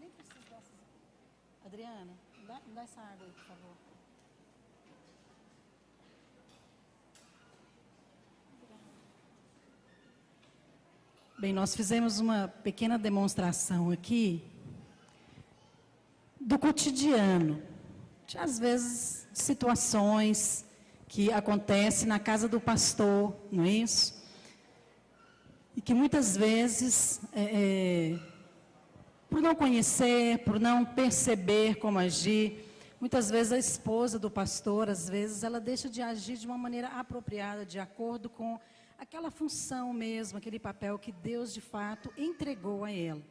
Nem preciso dessas aqui. Adriana, dá essa água aí, por favor. Bem, nós fizemos uma pequena demonstração aqui do cotidiano, de, às vezes, situações que acontecem na casa do pastor, não é isso? E que muitas vezes, por não conhecer, por não perceber como agir, muitas vezes a esposa do pastor, às vezes, ela deixa de agir de uma maneira apropriada, de acordo com aquela função mesmo, aquele papel que Deus, de fato, entregou a ela.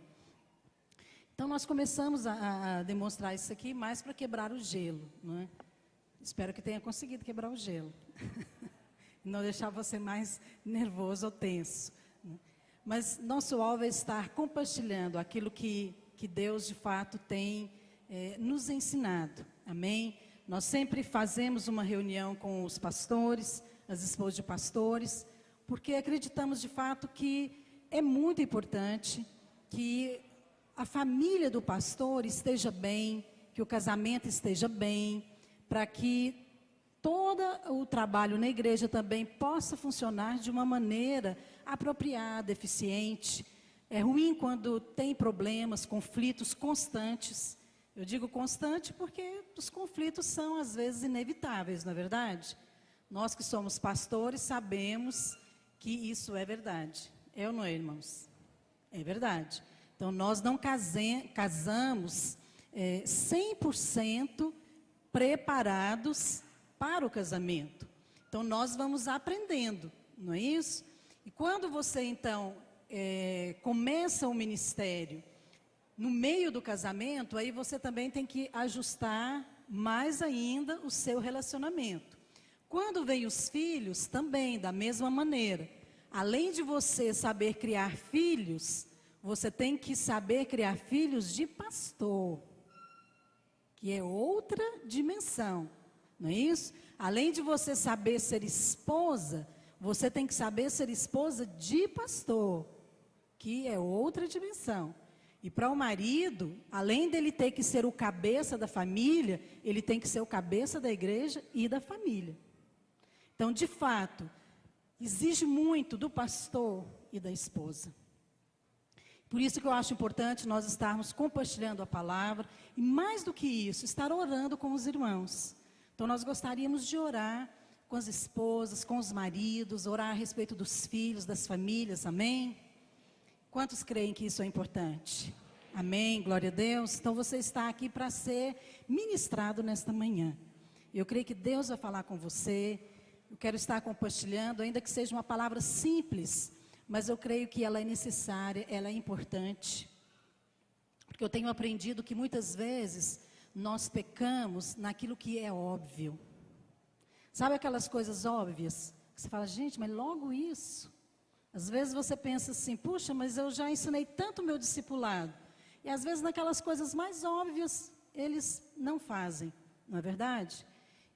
Então, nós começamos a demonstrar isso aqui mais para quebrar o gelo, não é? Espero que tenha conseguido quebrar o gelo. Não deixar você mais nervoso ou tenso. Mas nosso alvo é estar compartilhando aquilo que Deus, de fato, tem nos ensinado. Amém? Nós sempre fazemos uma reunião com os pastores, as esposas de pastores, porque acreditamos, de fato, que é muito importante que a família do pastor esteja bem, que o casamento esteja bem, para que todo o trabalho na igreja também possa funcionar de uma maneira apropriada, eficiente. É ruim quando tem problemas, conflitos constantes. Eu digo constante porque os conflitos são, às vezes, inevitáveis, não é verdade? Nós que somos pastores sabemos que isso é verdade. É ou não é, irmãos? É verdade. Então, nós não casamos 100% preparados para o casamento. Então, nós vamos aprendendo, não é isso? E quando você, então, começa o ministério no meio do casamento, aí você também tem que ajustar mais ainda o seu relacionamento. Quando vem os filhos, também, da mesma maneira. Além de você saber criar filhos, você tem que saber criar filhos de pastor, que é outra dimensão, não é isso? Além de você saber ser esposa, você tem que saber ser esposa de pastor, que é outra dimensão. E para o marido, além dele ter que ser o cabeça da família, ele tem que ser o cabeça da igreja e da família. Então, de fato, exige muito do pastor e da esposa. Por isso que eu acho importante nós estarmos compartilhando a palavra e, mais do que isso, estar orando com os irmãos. Então, nós gostaríamos de orar com as esposas, com os maridos, orar a respeito dos filhos, das famílias, amém? Quantos creem que isso é importante? Amém, glória a Deus. Então, você está aqui para ser ministrado nesta manhã. Eu creio que Deus vai falar com você. Eu quero estar compartilhando, ainda que seja uma palavra simples, mas eu creio que ela é necessária, ela é importante. Porque eu tenho aprendido que muitas vezes nós pecamos naquilo que é óbvio. Sabe aquelas coisas óbvias? Que você fala, gente, mas logo isso. Às vezes você pensa assim, puxa, mas eu já ensinei tanto o meu discipulado. E às vezes naquelas coisas mais óbvias, eles não fazem, não é verdade?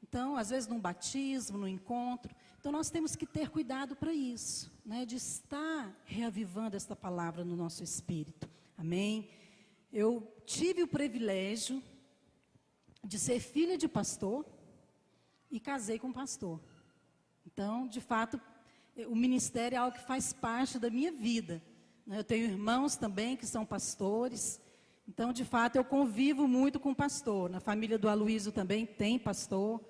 Então, às vezes num batismo, num encontro. Então, nós temos que ter cuidado para isso, né? De estar reavivando esta palavra no nosso espírito. Amém? Eu tive o privilégio de ser filha de pastor e casei com um pastor. Então, de fato, o ministério é algo que faz parte da minha vida. Eu tenho irmãos também que são pastores. Então, de fato, eu convivo muito com pastor. Na família do Aloysio também tem pastor.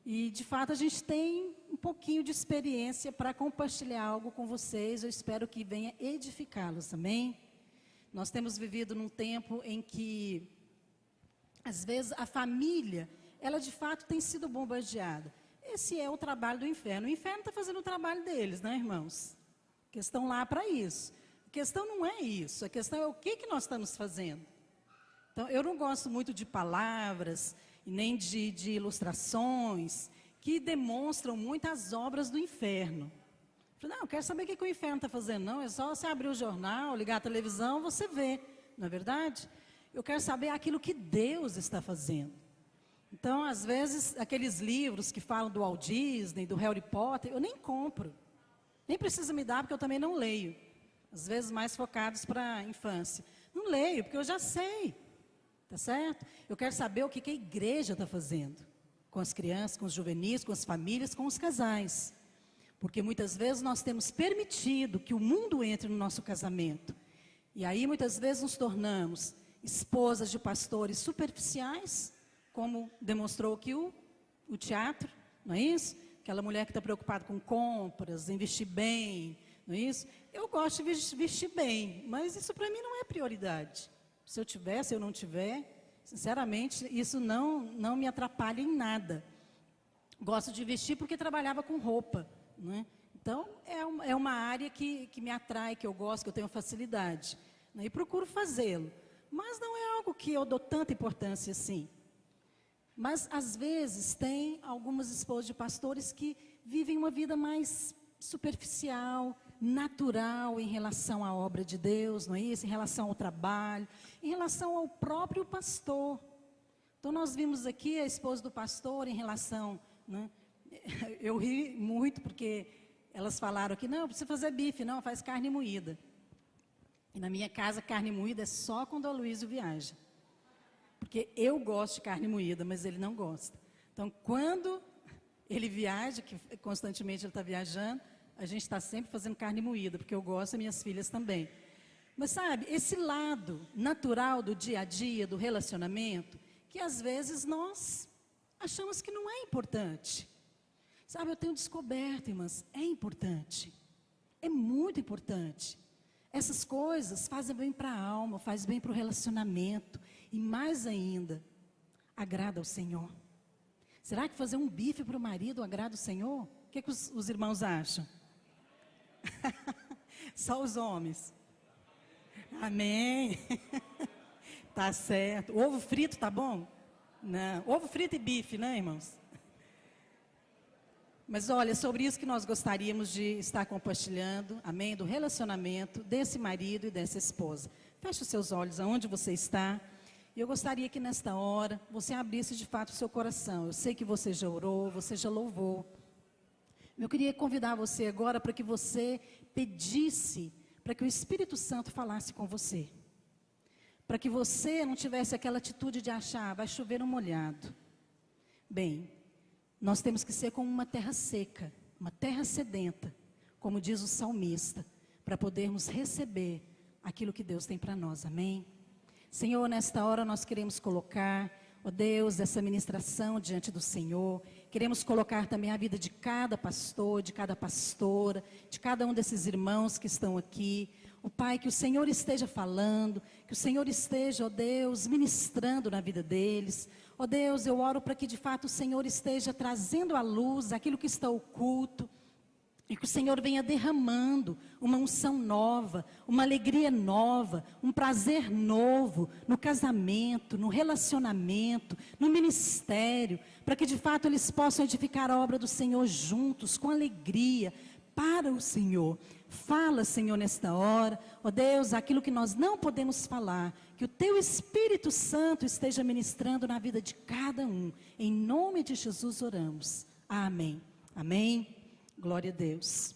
E, de fato, a gente tem um pouquinho de experiência para compartilhar algo com vocês. Eu espero que venha edificá-los, amém? Nós temos vivido num tempo em que, às vezes, a família, ela, de fato, tem sido bombardeada. Esse é o trabalho do inferno. O inferno está fazendo o trabalho deles, né, irmãos? Que estão lá para isso. A questão não é isso. A questão é o que nós estamos fazendo. Então, eu não gosto muito de palavras, nem de ilustrações, que demonstram muito as obras do inferno. Não, eu quero saber o que o inferno está fazendo. Não, é só você abrir o jornal, ligar a televisão, você vê. Não é verdade? Eu quero saber aquilo que Deus está fazendo. Então, às vezes, aqueles livros que falam do Walt Disney, do Harry Potter, eu nem compro. Nem precisa me dar, porque eu também não leio. Às vezes, mais focados para a infância. Não leio, porque eu já sei. Tá certo? Eu quero saber o que que a igreja está fazendo com as crianças, com os juvenis, com as famílias, com os casais. Porque muitas vezes nós temos permitido que o mundo entre no nosso casamento. E aí muitas vezes nos tornamos esposas de pastores superficiais, como demonstrou aqui o teatro, não é isso? Aquela mulher que está preocupada com compras, em vestir bem, não é isso? Eu gosto de vestir bem, mas isso para mim não é prioridade. Se eu tiver, se eu não tiver, sinceramente, isso não me atrapalha em nada. Gosto de vestir porque trabalhava com roupa, né? Então, é uma área que me atrai, que eu gosto, que eu tenho facilidade, né? E procuro fazê-lo. Mas não é algo que eu dou tanta importância assim. Mas, às vezes, tem algumas esposas de pastores que vivem uma vida mais superficial, natural em relação à obra de Deus, não é isso? Em relação ao trabalho, em relação ao próprio pastor. Então, nós vimos aqui a esposa do pastor em relação, né? Eu ri muito porque elas falaram aqui, não, precisa fazer bife, não, faz carne moída. E na minha casa, carne moída é só quando o Aloysio viaja. Porque eu gosto de carne moída, mas ele não gosta. Então, quando ele viaja, que constantemente ele está viajando, a gente está sempre fazendo carne moída, porque eu gosto e minhas filhas também. Mas sabe, esse lado natural do dia a dia, do relacionamento, que às vezes nós achamos que não é importante. Sabe, eu tenho descoberto, irmãs, é importante. É muito importante. Essas coisas fazem bem para a alma, fazem bem para o relacionamento. E mais ainda, agrada ao Senhor. Será que fazer um bife para o marido agrada ao Senhor? O que os irmãos acham? Só os homens. Amém. Tá certo. Ovo frito tá bom? Não. Ovo frito e bife, né, irmãos? Mas olha, sobre isso que nós gostaríamos de estar compartilhando, amém, do relacionamento desse marido e dessa esposa. Feche os seus olhos aonde você está. E eu gostaria que nesta hora você abrisse de fato o seu coração. Eu sei que você já orou, você já louvou. Eu queria convidar você agora para que você pedisse, para que o Espírito Santo falasse com você. Para que você não tivesse aquela atitude de achar, vai chover um molhado. Bem, nós temos que ser como uma terra seca, uma terra sedenta, como diz o salmista, para podermos receber aquilo que Deus tem para nós, amém? Senhor, nesta hora nós queremos colocar, ó Deus, essa ministração diante do Senhor. Queremos colocar também a vida de cada pastor, de cada pastora, de cada um desses irmãos que estão aqui. Ó Pai, que o Senhor esteja falando, que o Senhor esteja, ó Deus, ministrando na vida deles. Ó Deus, eu oro para que de fato o Senhor esteja trazendo à luz aquilo que está oculto. E que o Senhor venha derramando uma unção nova, uma alegria nova, um prazer novo no casamento, no relacionamento, no ministério, para que de fato eles possam edificar a obra do Senhor juntos, com alegria, para o Senhor. Fala, Senhor, nesta hora, ó Deus, aquilo que nós não podemos falar, que o Teu Espírito Santo esteja ministrando na vida de cada um. Em nome de Jesus oramos. Amém. Amém. Glória a Deus.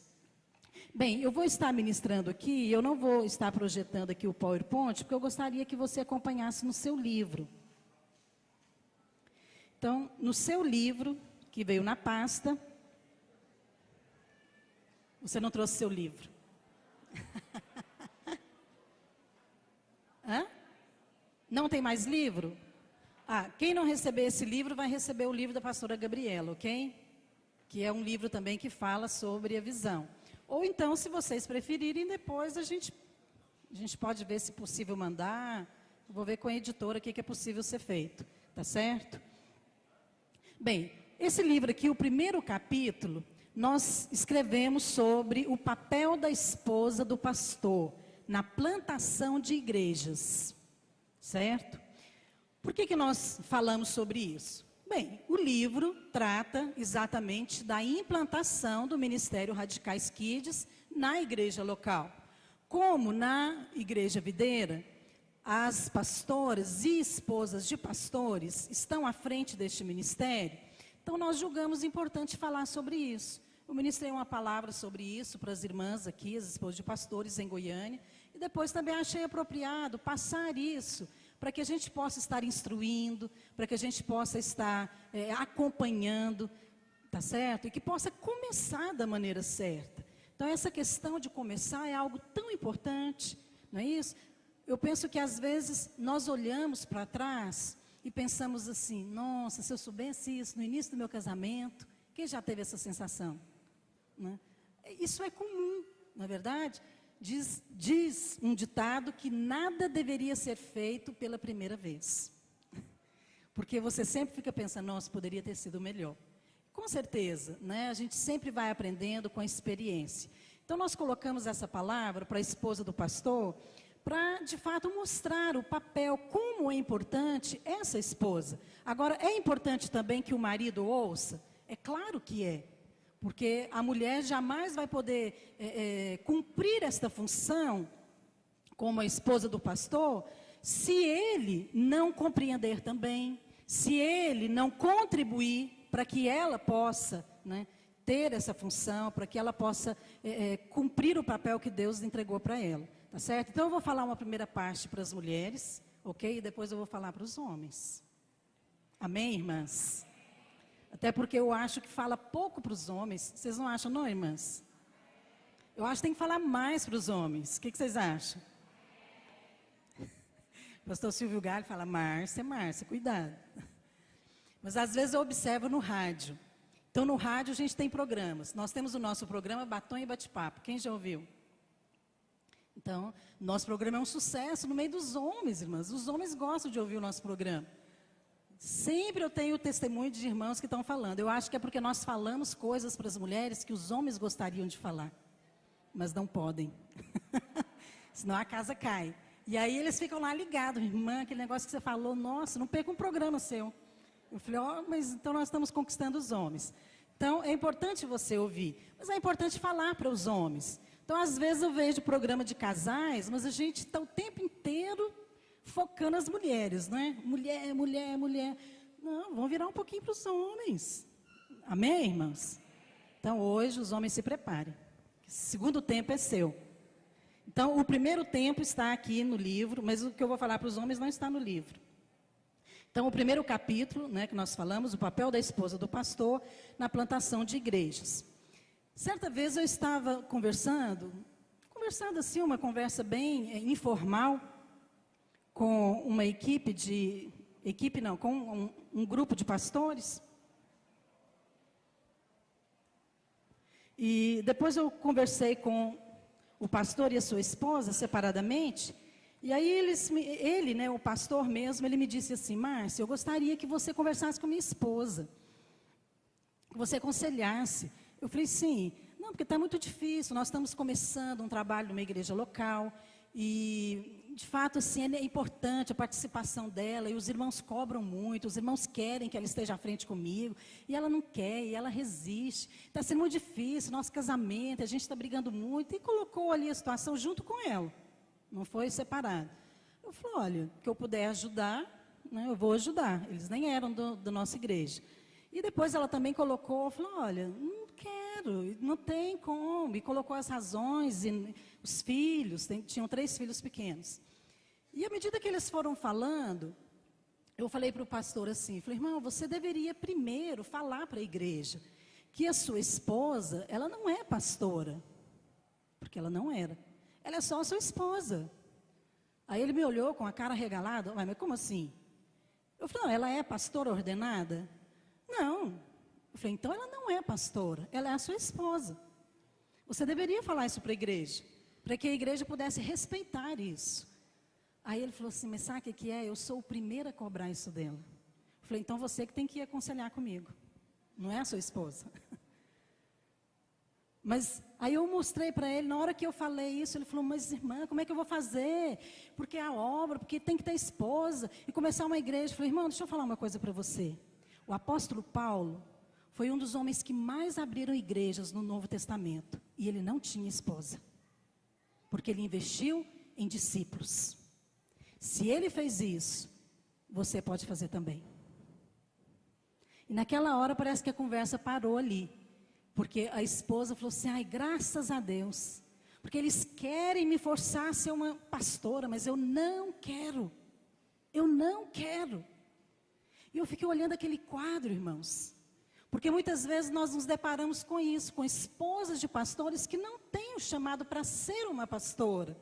Bem, eu vou estar ministrando aqui, eu não vou estar projetando aqui o PowerPoint, porque eu gostaria que você acompanhasse no seu livro. Então, no seu livro, que veio na pasta, você não trouxe seu livro? Hã? Não tem mais livro? Ah, quem não receber esse livro vai receber o livro da pastora Gabriela, ok? Que é um livro também que fala sobre a visão. Ou então, se vocês preferirem, depois a gente pode ver se possível mandar. Vou ver com a editora o que é possível ser feito. Tá certo? Bem, esse livro aqui, o primeiro capítulo, nós escrevemos sobre o papel da esposa do pastor na plantação de igrejas. Certo? Por que nós falamos sobre isso? Bem, o livro trata exatamente da implantação do Ministério Radicais Kids na igreja local. Como na igreja videira, as pastoras e esposas de pastores estão à frente deste ministério, então nós julgamos importante falar sobre isso. Eu ministrei uma palavra sobre isso para as irmãs aqui, as esposas de pastores em Goiânia, e depois também achei apropriado passar isso para que a gente possa estar instruindo, para que a gente possa estar acompanhando, tá certo? E que possa começar da maneira certa. Então, essa questão de começar é algo tão importante, não é isso? Eu penso que, às vezes, nós olhamos para trás e pensamos assim, nossa, se eu soubesse isso no início do meu casamento, quem já teve essa sensação? Né? Isso é comum, na verdade. Diz um ditado que nada deveria ser feito pela primeira vez. Porque você sempre fica pensando, nossa, poderia ter sido melhor. Com certeza, né? A gente sempre vai aprendendo com a experiência. Então, nós colocamos essa palavra para a esposa do pastor, para, de fato, mostrar o papel, como é importante essa esposa. Agora, é importante também que o marido ouça? É claro que é. Porque a mulher jamais vai poder cumprir esta função, como a esposa do pastor, se ele não compreender também, se ele não contribuir para que ela possa, né, ter essa função, para que ela possa cumprir o papel que Deus entregou para ela. Tá certo? Então, eu vou falar uma primeira parte para as mulheres, ok? E depois eu vou falar para os homens. Amém, irmãs? Até porque eu acho que fala pouco para os homens. Vocês não acham, não, irmãs? Eu acho que tem que falar mais para os homens. O que vocês acham? O pastor Silvio Galho fala, Márcia, cuidado. Mas às vezes eu observo no rádio. Então, no rádio a gente tem programas. Nós temos o nosso programa Batom e Bate-Papo. Quem já ouviu? Então, nosso programa é um sucesso no meio dos homens, irmãs. Os homens gostam de ouvir o nosso programa. Sempre eu tenho o testemunho de irmãos que estão falando. Eu acho que é porque nós falamos coisas para as mulheres que os homens gostariam de falar. Mas não podem. Senão a casa cai. E aí eles ficam lá ligados. Irmã, aquele negócio que você falou, nossa, não perca um programa seu. Eu falei, mas então nós estamos conquistando os homens. Então, é importante você ouvir. Mas é importante falar para os homens. Então, às vezes eu vejo programa de casais, mas a gente está o tempo inteiro focando as mulheres, né? Mulher, mulher, mulher. Não, vamos virar um pouquinho para os homens. Amém, irmãos? Então, hoje, os homens se preparem. O segundo tempo é seu. Então, o primeiro tempo está aqui no livro, mas o que eu vou falar para os homens não está no livro. Então, o primeiro capítulo, né, que nós falamos, o papel da esposa do pastor na plantação de igrejas. Certa vez eu estava conversando assim, uma conversa bem informal, com uma com um grupo de pastores. E depois eu conversei com o pastor e a sua esposa separadamente, e aí ele, né, o pastor mesmo, ele me disse assim, Márcia, eu gostaria que você conversasse com minha esposa, que você aconselhasse. Eu falei, sim, não, porque está muito difícil, nós estamos começando um trabalho numa igreja local, e, de fato, assim, é importante a participação dela, e os irmãos cobram muito, os irmãos querem que ela esteja à frente comigo, e ela não quer, e ela resiste. Está sendo muito difícil, nosso casamento, a gente está brigando muito, e colocou ali a situação junto com ela, não foi separado. Eu falei, olha, que eu puder ajudar, né, eu vou ajudar. Eles nem eram da nossa igreja. E depois ela também colocou, falou, olha, não quero, não tem como. E colocou as razões, e os filhos, tinham 3 filhos pequenos. E à medida que eles foram falando, eu falei para o pastor assim, falei, irmão, você deveria primeiro falar para a igreja que a sua esposa, ela não é pastora, porque ela não era. Ela é só a sua esposa. Aí ele me olhou com a cara regalada, mas como assim? Eu falei, não, ela é pastora ordenada? Não. Eu falei, então ela não é pastora, ela é a sua esposa. Você deveria falar isso para a igreja, para que a igreja pudesse respeitar isso. Aí ele falou assim, mas sabe o que é? Eu sou o primeiro a cobrar isso dela. Eu falei, então você que tem que ir aconselhar comigo, não é a sua esposa. Mas aí eu mostrei para ele, na hora que eu falei isso, ele falou, mas irmã, como é que eu vou fazer? Porque é a obra, porque tem que ter esposa, e começar uma igreja. Eu falei, irmão, deixa eu falar uma coisa para você. O apóstolo Paulo foi um dos homens que mais abriram igrejas no Novo Testamento, e ele não tinha esposa, porque ele investiu em discípulos. Se ele fez isso, você pode fazer também. E naquela hora parece que a conversa parou ali. Porque a esposa falou assim, ai, graças a Deus. Porque eles querem me forçar a ser uma pastora, mas eu não quero. Eu não quero. E eu fiquei olhando aquele quadro, irmãos. Porque muitas vezes nós nos deparamos com isso, com esposas de pastores que não têm o chamado para ser uma pastora.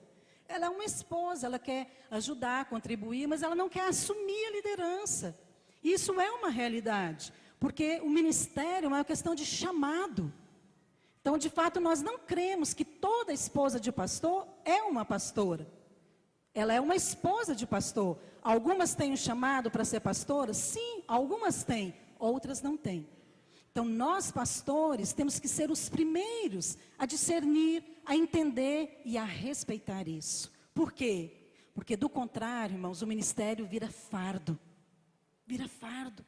Ela é uma esposa, ela quer ajudar, contribuir, mas ela não quer assumir a liderança. Isso é uma realidade, porque o ministério é uma questão de chamado. Então, de fato, nós não cremos que toda esposa de pastor é uma pastora. Ela é uma esposa de pastor. Algumas têm um chamado para ser pastora? Sim, algumas têm, outras não têm. Então, nós pastores temos que ser os primeiros a discernir, a entender e a respeitar isso. Por quê? Porque do contrário, irmãos, o ministério vira fardo. Vira fardo.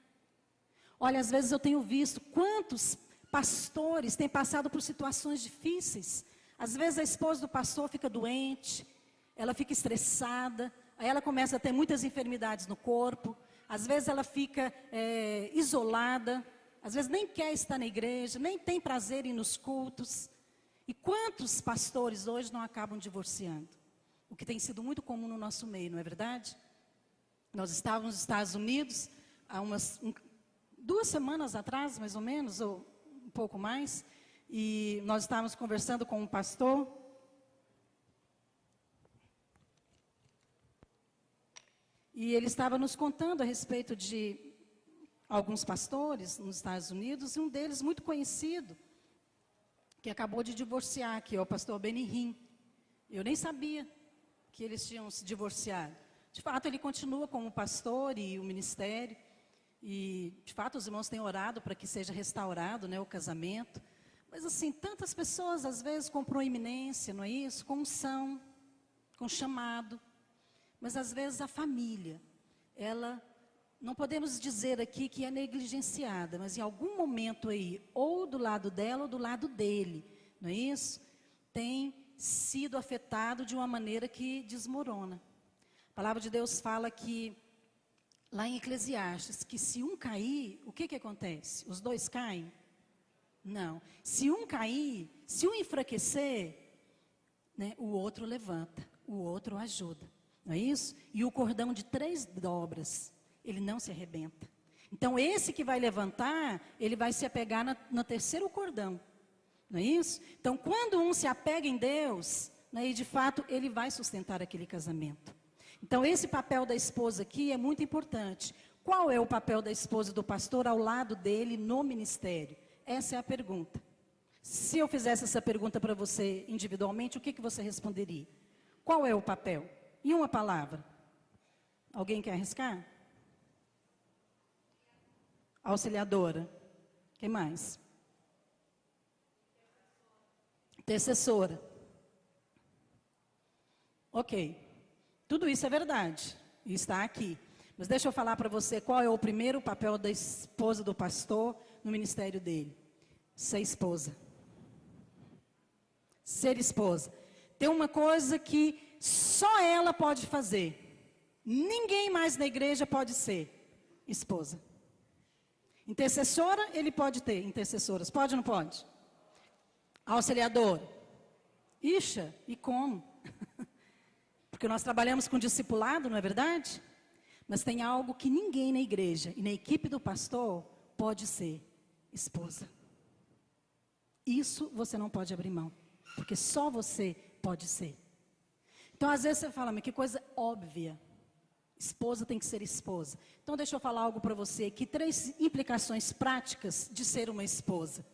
Olha, às vezes eu tenho visto quantos pastores têm passado por situações difíceis. Às vezes a esposa do pastor fica doente, ela fica estressada, aí ela começa a ter muitas enfermidades no corpo, às vezes ela fica isolada, às vezes nem quer estar na igreja, nem tem prazer em ir nos cultos. E quantos pastores hoje não acabam divorciando? O que tem sido muito comum no nosso meio, não é verdade? Nós estávamos nos Estados Unidos há 2 semanas atrás, mais ou menos, ou um pouco mais, e nós estávamos conversando com um pastor. E ele estava nos contando a respeito de alguns pastores nos Estados Unidos, e um deles muito conhecido, que acabou de divorciar, que é o pastor Benny Hinn. Eu nem sabia que eles tinham se divorciado. De fato, ele continua como pastor e o ministério, e de fato os irmãos têm orado para que seja restaurado, né, o casamento. Mas assim, tantas pessoas às vezes com proeminência, não é isso? Com unção, com chamado. Mas às vezes a família, ela, não podemos dizer aqui que é negligenciada, mas em algum momento aí, ou do lado dela ou do lado dele, não é isso? Tem sido afetado de uma maneira que desmorona. A palavra de Deus fala que, lá em Eclesiastes, que se um cair, o que acontece? Os dois caem? Não. Se um cair, se um enfraquecer, né, o outro levanta, o outro ajuda. Não é isso? E o cordão de 3 dobras, ele não se arrebenta. Então, esse que vai levantar, ele vai se apegar no terceiro cordão. Não é isso? Então, quando um se apega em Deus, né, e de fato, ele vai sustentar aquele casamento. Então, esse papel da esposa aqui é muito importante. Qual é o papel da esposa do pastor ao lado dele no ministério? Essa é a pergunta. Se eu fizesse essa pergunta para você individualmente, o que você responderia? Qual é o papel? Em uma palavra. Alguém quer arriscar? Auxiliadora. Quem mais? Intercessora. Ok. Tudo isso é verdade. E está aqui. Mas deixa eu falar para você qual é o primeiro papel da esposa do pastor no ministério dele. Ser esposa. Ser esposa. Tem uma coisa que só ela pode fazer. Ninguém mais na igreja pode ser esposa. Intercessora, ele pode ter intercessoras. Pode ou não pode? Auxiliador. Ixa, e como? Porque nós trabalhamos com discipulado, não é verdade? Mas tem algo que ninguém na igreja e na equipe do pastor pode ser: esposa. Isso você não pode abrir mão, porque só você pode ser. Então, às vezes você fala, mas que coisa óbvia. Esposa tem que ser esposa. Então, deixa eu falar algo para você aqui, 3 implicações práticas de ser uma esposa.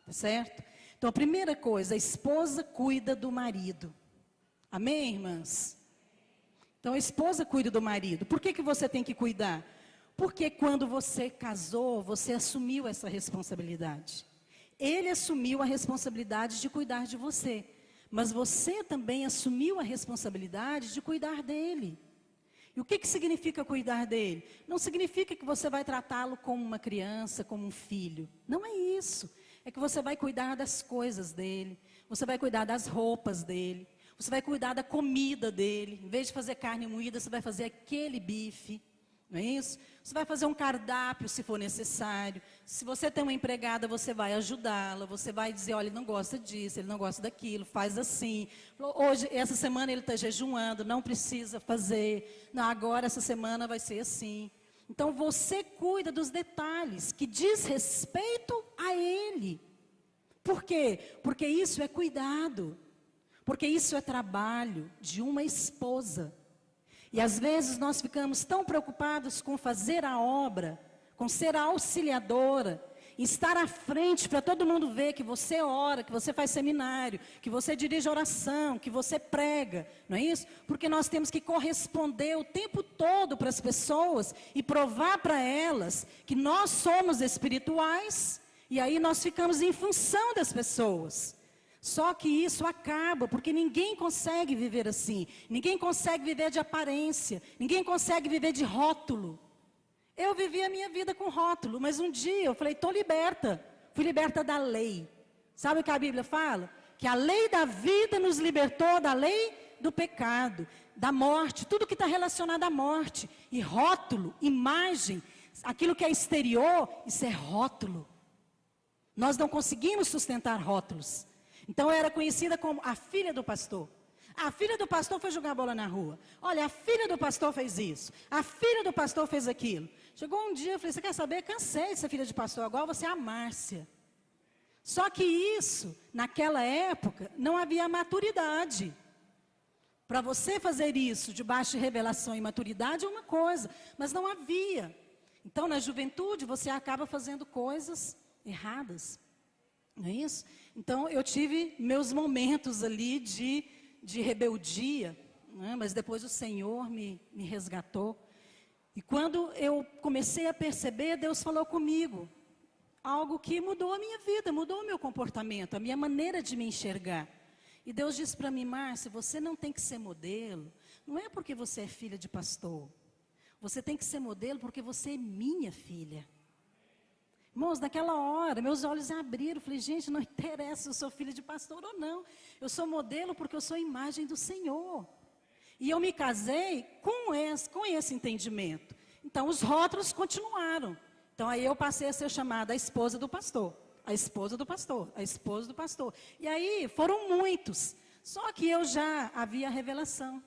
Tá certo? Então, a primeira coisa, a esposa cuida do marido. Amém, irmãs? Então, a esposa cuida do marido. Por que você tem que cuidar? Porque quando você casou, você assumiu essa responsabilidade. Ele assumiu a responsabilidade de cuidar de você. Mas você também assumiu a responsabilidade de cuidar dele. E o que significa cuidar dele? Não significa que você vai tratá-lo como uma criança, como um filho. Não é isso. É que você vai cuidar das coisas dele. Você vai cuidar das roupas dele. Você vai cuidar da comida dele. Em vez de fazer carne moída, você vai fazer aquele bife. não é isso? Você vai fazer um cardápio se for necessário. Se você tem uma empregada, você vai ajudá-la. Você vai dizer, olha, ele não gosta disso, ele não gosta daquilo, faz assim. Hoje, essa semana ele está jejuando, não precisa fazer. Não, agora essa semana vai ser assim. Então você cuida dos detalhes que diz respeito a ele. Por quê? Porque isso é cuidado. Porque isso é trabalho de uma esposa. E às vezes nós ficamos tão preocupados com fazer a obra, com ser a auxiliadora, estar à frente para todo mundo ver que você ora, que você faz seminário, que você dirige oração, que você prega, não é isso? Porque nós temos que corresponder o tempo todo para as pessoas e provar para elas que nós somos espirituais, e aí nós ficamos em função das pessoas. Só que isso acaba, porque ninguém consegue viver assim. Ninguém consegue viver de aparência. Ninguém consegue viver de rótulo. Eu vivi a minha vida com rótulo, mas um dia eu falei, estou liberta. Fui liberta da lei. Sabe o que a Bíblia fala? Que a lei da vida nos libertou da lei do pecado, da morte, tudo que está relacionado à morte. E rótulo, imagem, aquilo que é exterior, isso é rótulo. Nós não conseguimos sustentar rótulos. Então eu era conhecida como a filha do pastor. A filha do pastor foi jogar bola na rua. Olha, a filha do pastor fez isso. A filha do pastor fez aquilo. Chegou um dia, eu falei, você quer saber? Cansei de ser filha de pastor, agora você é a Márcia. Só que isso, naquela época, não havia maturidade. Para você fazer isso debaixo de revelação e maturidade é uma coisa, mas não havia. Então, na juventude, você acaba fazendo coisas erradas. Não é isso? Então, eu tive meus momentos ali de rebeldia, né? Mas depois o Senhor me resgatou. E quando eu comecei a perceber, Deus falou comigo. Algo que mudou a minha vida, mudou o meu comportamento, a minha maneira de me enxergar. E Deus disse para mim, Márcia, você não tem que ser modelo. Não é porque você é filha de pastor. Você tem que ser modelo porque você é minha filha. Irmãos, naquela hora, meus olhos abriram. Falei, gente, não interessa se eu sou filha de pastor ou não. Eu sou modelo porque eu sou imagem do Senhor. E eu me casei com esse entendimento. Então, os rótulos continuaram. Então, aí eu passei a ser chamada a esposa do pastor. A esposa do pastor, a esposa do pastor. E aí, foram muitos. Só que eu já havia revelação.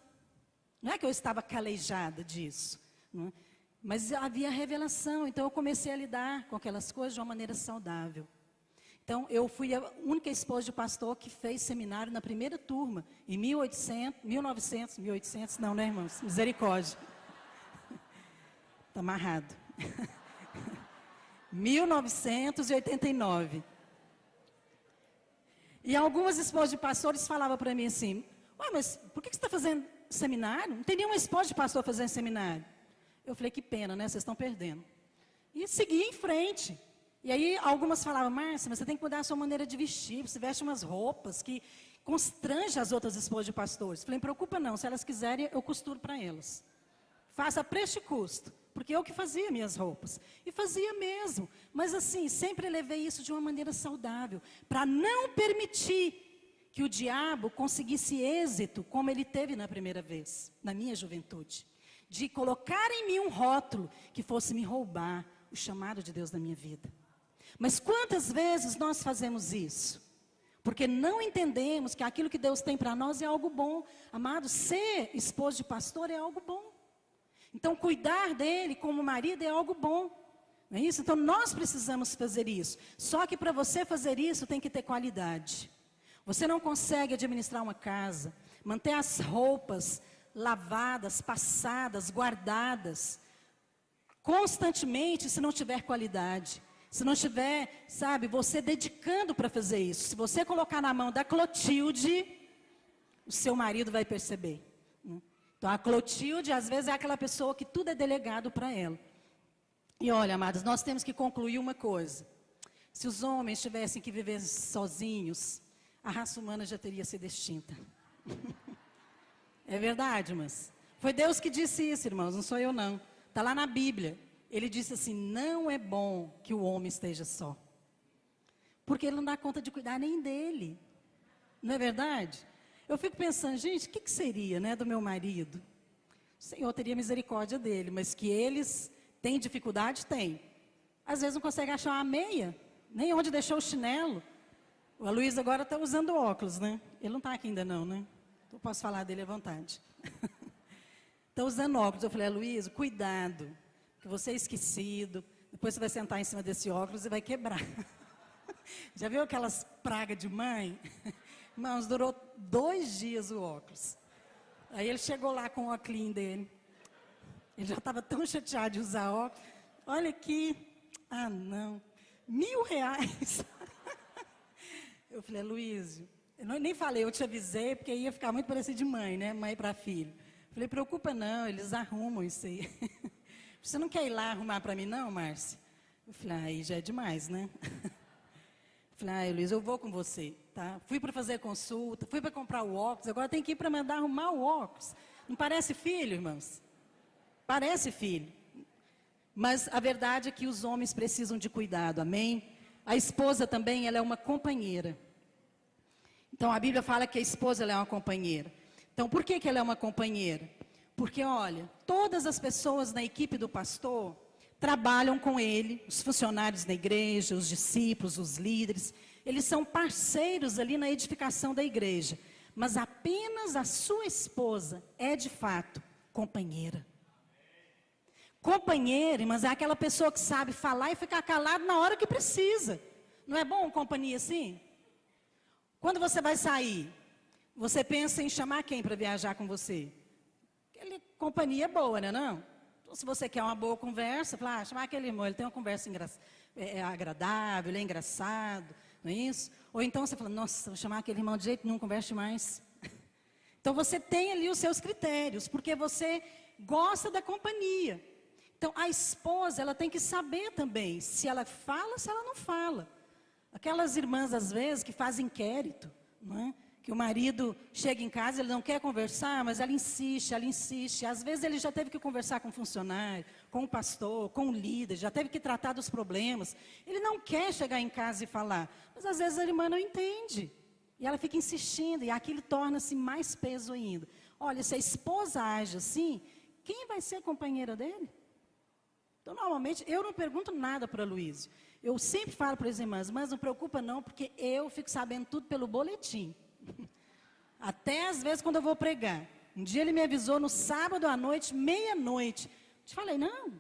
Não é que eu estava calejada disso, não é? Mas havia revelação, então eu comecei a lidar com aquelas coisas de uma maneira saudável. Então, eu fui a única esposa de pastor que fez seminário na primeira turma, em 1800, não, né, irmãos? Misericórdia. Está amarrado. 1989. E algumas esposas de pastores falavam para mim assim, ué, mas por que você está fazendo seminário? Não tem nenhuma esposa de pastor fazendo seminário. Eu falei, que pena, né? Vocês estão perdendo. E segui em frente. E aí, algumas falavam, Márcia, mas você tem que mudar a sua maneira de vestir. Você veste umas roupas que constrangem as outras esposas de pastores. Falei, não preocupa não, se elas quiserem, eu costuro para elas. Faça a preço e custo. Porque eu que fazia minhas roupas. E fazia mesmo. Mas assim, sempre levei isso de uma maneira saudável. Para não permitir que o diabo conseguisse êxito, como ele teve na primeira vez, na minha juventude. De colocar em mim um rótulo que fosse me roubar o chamado de Deus na minha vida. Mas quantas vezes nós fazemos isso? Porque não entendemos que aquilo que Deus tem para nós é algo bom. Amado, ser esposo de pastor é algo bom. Então, cuidar dele como marido é algo bom. Não é isso? Então, nós precisamos fazer isso. Só que para você fazer isso, tem que ter qualidade. Você não consegue administrar uma casa, manter as roupas lavadas, passadas, guardadas, constantemente, se não tiver qualidade. Se não tiver, sabe, você dedicando para fazer isso. Se você colocar na mão da Clotilde, o seu marido vai perceber. Então, a Clotilde, às vezes, é aquela pessoa que tudo é delegado para ela. E olha, amados, nós temos que concluir uma coisa. Se os homens tivessem que viver sozinhos, a raça humana já teria sido extinta. É verdade, mas foi Deus que disse isso, irmãos, não sou eu não. Está lá na Bíblia. Ele disse assim, não é bom que o homem esteja só. Porque ele não dá conta de cuidar nem dele. Não é verdade? Eu fico pensando, gente, o que seria, né, do meu marido? o Senhor teria misericórdia dele, mas que eles têm dificuldade, tem. Às vezes não consegue achar uma meia, nem onde deixou o chinelo. O Aloysio agora está usando óculos, né? Ele não está aqui ainda não, né? Eu posso falar dele à vontade. Está usando óculos. Eu falei, Aloysio, cuidado, que você é esquecido. Depois você vai sentar em cima desse óculos e vai quebrar. Já viu aquelas pragas de mãe? Irmãos, durou 2 dias o óculos. Aí ele chegou lá com o óculos dele. Ele já estava tão chateado de usar óculos. Olha aqui. Ah, não. R$1.000. Eu falei, Aloysio, eu nem falei, eu te avisei, porque ia ficar muito parecido de mãe, né? Mãe para filho. Falei, preocupa não, eles arrumam isso aí. Você não quer ir lá arrumar para mim não, Márcia? Eu falei, aí já é demais, né? Falei, Aloysio, eu vou com você, tá? Fui para fazer consulta, fui para comprar o óculos, agora tem que ir para mandar arrumar o óculos. Não parece filho, irmãos? Parece filho. Mas a verdade é que os homens precisam de cuidado, amém? A esposa também, ela é uma companheira. Então, a Bíblia fala que a esposa ela é uma companheira. Então, por que ela é uma companheira? Porque, olha, todas as pessoas na equipe do pastor trabalham com ele, os funcionários da igreja, os discípulos, os líderes, eles são parceiros ali na edificação da igreja. Mas apenas a sua esposa é, de fato, companheira. Companheira, mas é aquela pessoa que sabe falar e ficar calado na hora que precisa. Não é bom companhia assim? Quando você vai sair, você pensa em chamar quem para viajar com você? Aquela companhia boa, né, não? Então, se você quer uma boa conversa, fala, chamar aquele irmão, ele tem uma conversa agradável, ele é engraçado, não é isso? Ou então você fala, nossa, vou chamar aquele irmão de jeito nenhum, converse mais. Então você tem ali os seus critérios, porque você gosta da companhia. Então, a esposa, ela tem que saber também se ela fala, se ela não fala. Aquelas irmãs, às vezes, que fazem inquérito, não é? Que o marido chega em casa, ele não quer conversar, mas ela insiste. Às vezes, ele já teve que conversar com o funcionário, com o pastor, com o líder, já teve que tratar dos problemas. Ele não quer chegar em casa e falar, mas às vezes a irmã não entende. E ela fica insistindo, e aquilo torna-se mais peso ainda. Olha, se a esposa age assim, quem vai ser a companheira dele? Então, normalmente, eu não pergunto nada para o Aloysio. Eu sempre falo para as irmãs, mas não preocupa não, porque eu fico sabendo tudo pelo boletim. Até às vezes quando eu vou pregar. Um dia ele me avisou no sábado à noite, meia-noite. Eu te falei, não,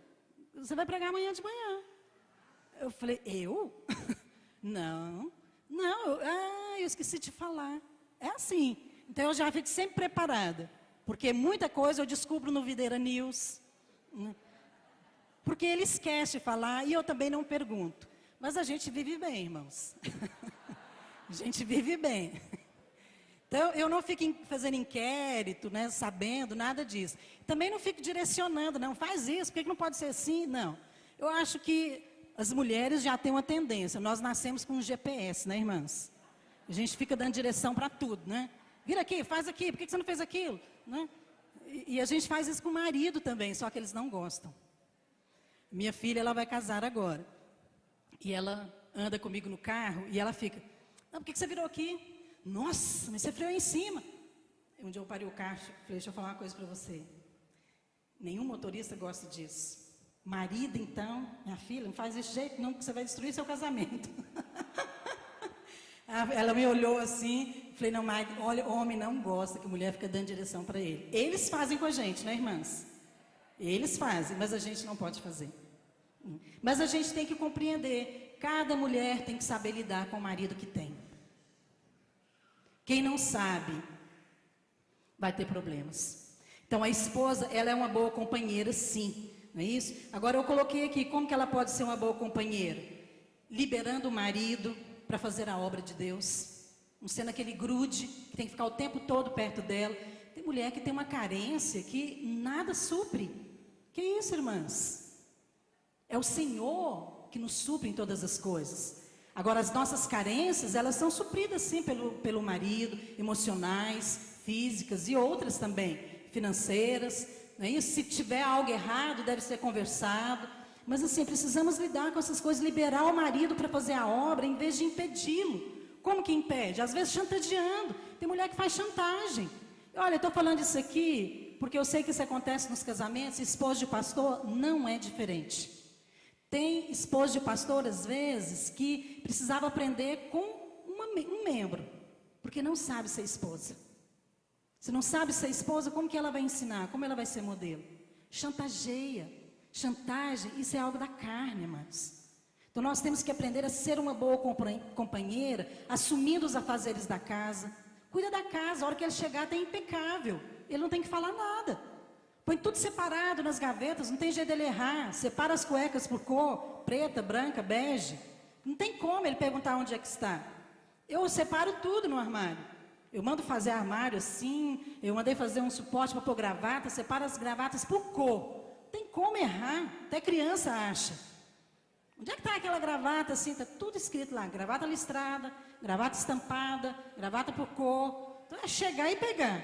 você vai pregar amanhã de manhã. Eu falei, eu? Não, eu esqueci de falar. É assim. Então, eu já fico sempre preparada. Porque muita coisa eu descubro no Videira News. Porque ele esquece de falar e eu também não pergunto. Mas a gente vive bem, irmãos. A gente vive bem. Então, eu não fico fazendo inquérito, né, sabendo, nada disso. Também não fico direcionando, não, faz isso, por que não pode ser assim? Não. Eu acho que as mulheres já têm uma tendência. Nós nascemos com um GPS, né, irmãs? A gente fica dando direção para tudo, né? Vira aqui, faz aqui, por que você não fez aquilo? Né? E a gente faz isso com o marido também, só que eles não gostam. Minha filha, ela vai casar agora. E ela anda comigo no carro e ela fica, não, por que você virou aqui? Nossa, mas você freou aí em cima. Um dia eu parei o carro, falei, deixa eu falar uma coisa para você. Nenhum motorista gosta disso. Marido, então, minha filha, não faz desse jeito não, porque você vai destruir seu casamento. Ela me olhou assim, falei, não, mas olha, homem não gosta que a mulher fica dando direção para ele. Eles fazem com a gente, né, irmãs? Eles fazem, mas a gente não pode fazer. Mas a gente tem que compreender, cada mulher tem que saber lidar com o marido que tem. Quem não sabe, vai ter problemas. Então, a esposa, ela é uma boa companheira, sim, não é isso? Agora, eu coloquei aqui, como que ela pode ser uma boa companheira? Liberando o marido para fazer a obra de Deus. Não sendo aquele grude, que tem que ficar o tempo todo perto dela. Tem mulher que tem uma carência que nada supre. Que isso, irmãs? É o Senhor que nos supre em todas as coisas. Agora, as nossas carências, elas são supridas sim pelo marido, emocionais, físicas e outras também, financeiras. Não é isso? Se tiver algo errado, deve ser conversado. Mas assim, precisamos lidar com essas coisas, liberar o marido para fazer a obra, em vez de impedi-lo. Como que impede? Às vezes chantageando. Tem mulher que faz chantagem. Olha, eu estou falando isso aqui, porque eu sei que isso acontece nos casamentos, esposo de pastor não é diferente. Tem esposo de pastor, às vezes, que precisava aprender com um membro, porque não sabe ser esposa. Se não sabe ser esposa, como que ela vai ensinar? Como ela vai ser modelo? Chantageia. Chantagem, isso é algo da carne, amados. Então nós temos que aprender a ser uma boa companheira, assumindo os afazeres da casa. Cuida da casa, a hora que ele chegar está impecável. Ele não tem que falar nada. Põe tudo separado nas gavetas, não tem jeito dele errar. Separa as cuecas por cor, preta, branca, bege. Não tem como ele perguntar onde é que está. Eu separo tudo no armário. Eu mando fazer armário assim, eu mandei fazer um suporte para pôr gravata, separo as gravatas por cor. Não tem como errar, até criança acha. Onde é que está aquela gravata assim? Está tudo escrito lá, gravata listrada, gravata estampada, gravata por cor. Então é chegar e pegar.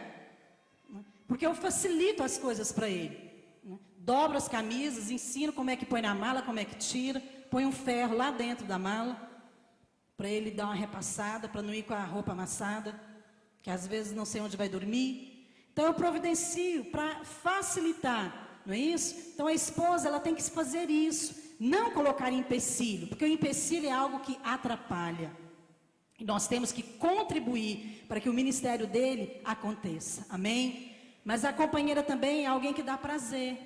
Porque eu facilito as coisas para ele. Dobro as camisas, ensino como é que põe na mala, como é que tira. Põe um ferro lá dentro da mala, para ele dar uma repassada, para não ir com a roupa amassada, que às vezes não sei onde vai dormir. Então eu providencio para facilitar, não é isso? Então a esposa, ela tem que fazer isso, não colocar empecilho, porque o empecilho é algo que atrapalha. E nós temos que contribuir para que o ministério dele aconteça, amém? Mas a companheira também é alguém que dá prazer.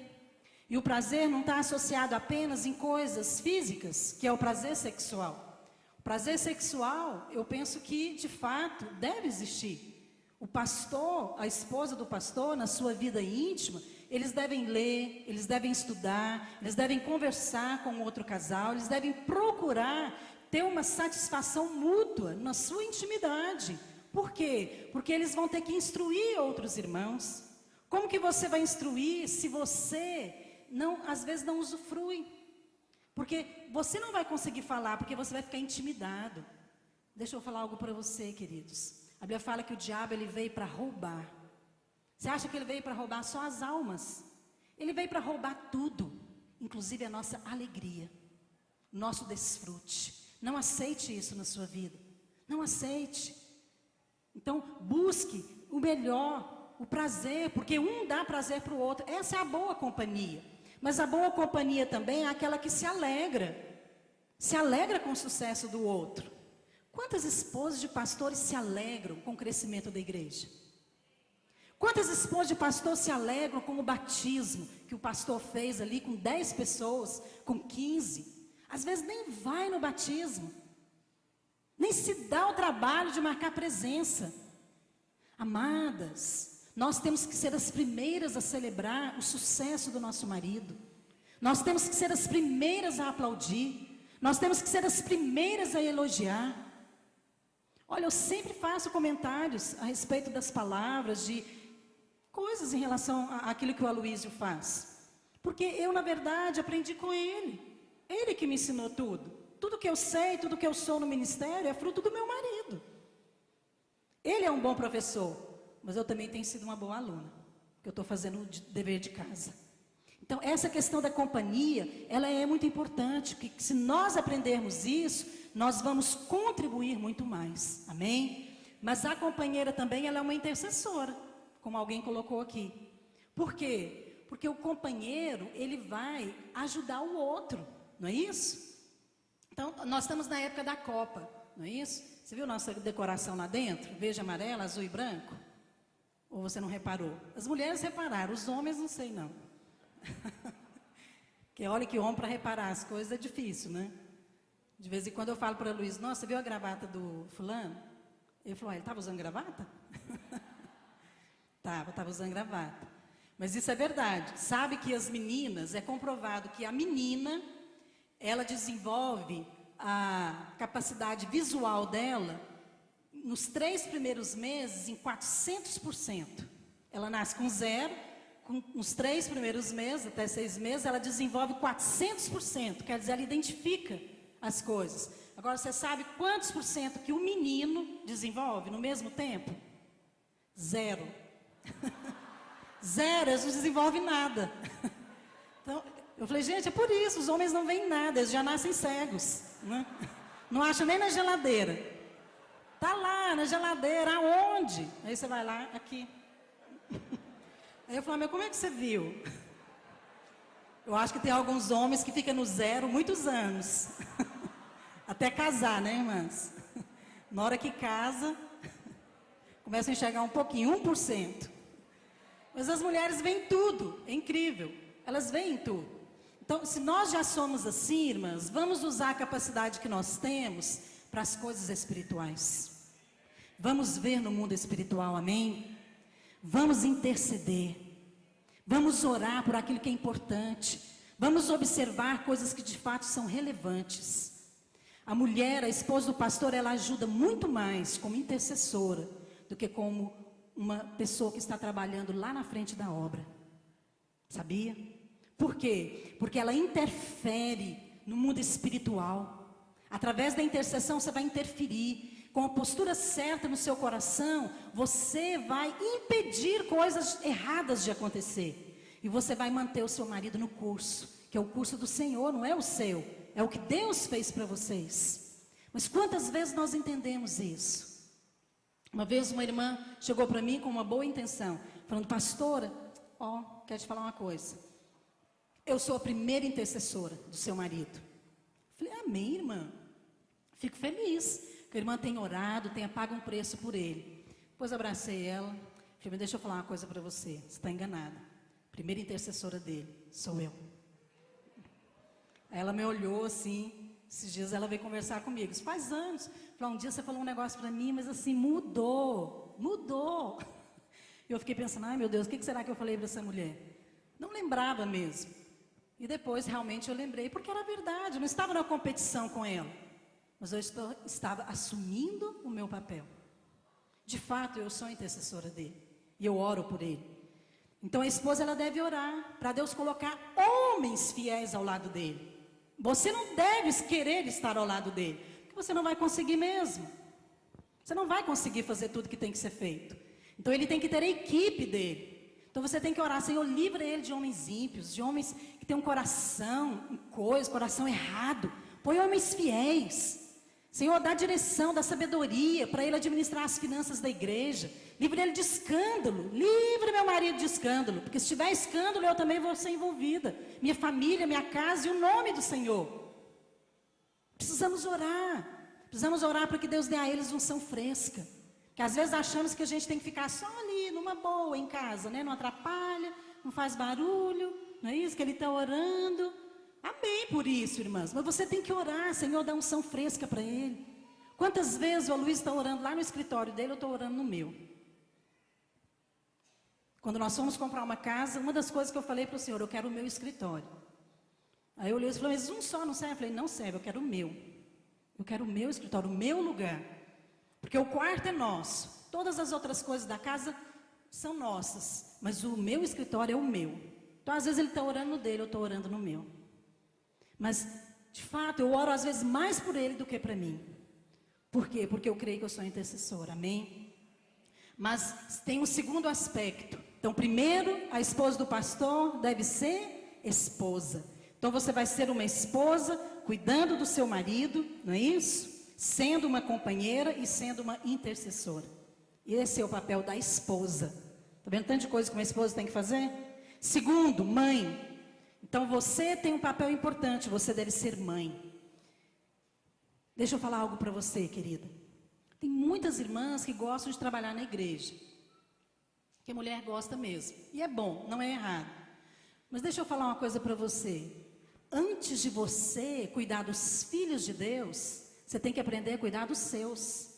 E o prazer não está associado apenas em coisas físicas, que é o prazer sexual. O prazer sexual, eu penso que, de fato, deve existir. O pastor, a esposa do pastor, na sua vida íntima, eles devem ler, eles devem estudar, eles devem conversar com outro casal, eles devem procurar ter uma satisfação mútua na sua intimidade. Por quê? Porque eles vão ter que instruir outros irmãos. Como que você vai instruir se você não, às vezes não usufrui? Porque você não vai conseguir falar, porque você vai ficar intimidado. Deixa eu falar algo para você, queridos. A Bíblia fala que o diabo, ele veio para roubar. Você acha que ele veio para roubar só as almas? Ele veio para roubar tudo, inclusive a nossa alegria, nosso desfrute. Não aceite isso na sua vida. Não aceite. Então, busque o melhor, o prazer, porque um dá prazer para o outro. Essa é a boa companhia. Mas a boa companhia também é aquela que se alegra com o sucesso do outro. Quantas esposas de pastores se alegram com o crescimento da igreja? Quantas esposas de pastor se alegram com o batismo que o pastor fez ali com 10 pessoas, com 15? Às vezes nem vai no batismo, nem se dá o trabalho de marcar presença. Amadas, nós temos que ser as primeiras a celebrar o sucesso do nosso marido. Nós temos que ser as primeiras a aplaudir. Nós temos que ser as primeiras a elogiar. Olha, eu sempre faço comentários a respeito das palavras, de coisas em relação àquilo que o Aloísio faz. Porque eu, na verdade, aprendi com ele. Ele que me ensinou tudo. Tudo que eu sei, tudo que eu sou no ministério é fruto do meu marido. Ele é um bom professor, mas eu também tenho sido uma boa aluna, porque eu estou fazendo o dever de casa. Então, essa questão da companhia, ela é muito importante, porque se nós aprendermos isso, nós vamos contribuir muito mais, amém? Mas a companheira também, ela é uma intercessora, como alguém colocou aqui. Por quê? Porque o companheiro, ele vai ajudar o outro, não é isso? Então, nós estamos na época da Copa, não é isso? Você viu nossa decoração lá dentro? Verde, amarelo, azul e branco? Ou você não reparou? As mulheres repararam, os homens não sei não. Porque olha que homem para reparar as coisas é difícil, né? De vez em quando eu falo para o Luiz, nossa, você viu a gravata do fulano? Ele falou, ele estava usando gravata? Estava usando gravata. Mas isso é verdade. Sabe que as meninas, é comprovado que a menina, ela desenvolve a capacidade visual dela nos 3 primeiros meses em 400%. Ela nasce com 0, nos 3 primeiros meses, até 6 meses, ela desenvolve 400%. Quer dizer, ela identifica as coisas. Agora, você sabe quantos por cento que o menino desenvolve no mesmo tempo? 0. 0, eles não desenvolvem nada. Então, eu falei, gente, é por isso, os homens não veem nada, eles já nascem cegos. Né? Não acham nem na geladeira. Está lá, na geladeira, aonde? Aí você vai lá, aqui. Aí eu falei, mas como é que você viu? Eu acho que tem alguns homens que ficam no zero muitos anos. Até casar, né, irmãs? Na hora que casa, começa a enxergar um pouquinho, 1%. Mas as mulheres veem tudo, é incrível. Elas veem tudo. Então, se nós já somos assim, irmãs, vamos usar a capacidade que nós temos para as coisas espirituais. Vamos ver no mundo espiritual, amém? Vamos interceder. Vamos orar por aquilo que é importante. Vamos observar coisas que de fato são relevantes. A mulher, a esposa do pastor, ela ajuda muito mais como intercessora do que como uma pessoa que está trabalhando lá na frente da obra. Sabia? Por quê? Porque ela interfere no mundo espiritual. Através da intercessão você vai interferir. Com a postura certa no seu coração, você vai impedir coisas erradas de acontecer. E você vai manter o seu marido no curso, que é o curso do Senhor, não é o seu. É o que Deus fez para vocês. Mas quantas vezes nós entendemos isso? Uma vez uma irmã chegou para mim com uma boa intenção, falando, pastora, quero te falar uma coisa. Eu sou a primeira intercessora do seu marido. Falei, amém, irmã. Fico feliz. A irmã tem orado, tem pago um preço por ele. Depois abracei ela. Falei, deixa eu falar uma coisa para você. Você está enganada. A primeira intercessora dele sou eu. Aí ela me olhou assim. Esses dias ela veio conversar comigo. Isso faz anos. Falei, um dia você falou um negócio para mim, mas assim, mudou. Eu fiquei pensando, ai meu Deus, o que será que eu falei para essa mulher? Não lembrava mesmo. E depois realmente eu lembrei, porque era verdade. Eu não estava na competição com ela. Mas eu estava assumindo o meu papel. De fato, eu sou intercessora dele. E eu oro por ele. Então a esposa, ela deve orar para Deus colocar homens fiéis ao lado dele. Você não deve querer estar ao lado dele, porque você não vai conseguir mesmo. Você não vai conseguir fazer tudo que tem que ser feito. Então ele tem que ter a equipe dele. Então você tem que orar, Senhor, livra ele de homens ímpios, de homens que têm um coração em coisa, coração errado. Põe homens fiéis. Senhor, dá direção, dá sabedoria para ele administrar as finanças da igreja. Livre ele de escândalo. Livre meu marido de escândalo. Porque se tiver escândalo, eu também vou ser envolvida. Minha família, minha casa e o nome do Senhor. Precisamos orar. Precisamos orar para que Deus dê a eles unção fresca. Que às vezes achamos que a gente tem que ficar só ali, numa boa, em casa, né? Não atrapalha, não faz barulho. Não é isso que ele está orando? Amém por isso, irmãs. Mas você tem que orar, Senhor, dá unção fresca para ele. Quantas vezes o Luiz está orando lá no escritório dele, eu estou orando no meu. Quando nós fomos comprar uma casa, uma das coisas que eu falei para o Senhor, eu quero o meu escritório. Aí o Luiz falou, mas um só não serve? Eu falei, não serve, eu quero o meu. Eu quero o meu escritório, o meu lugar. Porque o quarto é nosso. Todas as outras coisas da casa são nossas. Mas o meu escritório é o meu. Então, às vezes, ele está orando no dele, eu estou orando no meu. Mas, de fato, eu oro às vezes mais por ele do que para mim. Por quê? Porque eu creio que eu sou intercessora, amém? Mas tem um segundo aspecto. Então, primeiro, a esposa do pastor deve ser esposa. Então, você vai ser uma esposa cuidando do seu marido, não é isso? Sendo uma companheira e sendo uma intercessora. E esse é o papel da esposa. Está vendo tanto de coisa que uma esposa tem que fazer? Segundo, mãe. Então você tem um papel importante, você deve ser mãe. Deixa eu falar algo para você, querida. Tem muitas irmãs que gostam de trabalhar na igreja. Que a mulher gosta mesmo. E é bom, não é errado. Mas deixa eu falar uma coisa para você. Antes de você cuidar dos filhos de Deus, você tem que aprender a cuidar dos seus.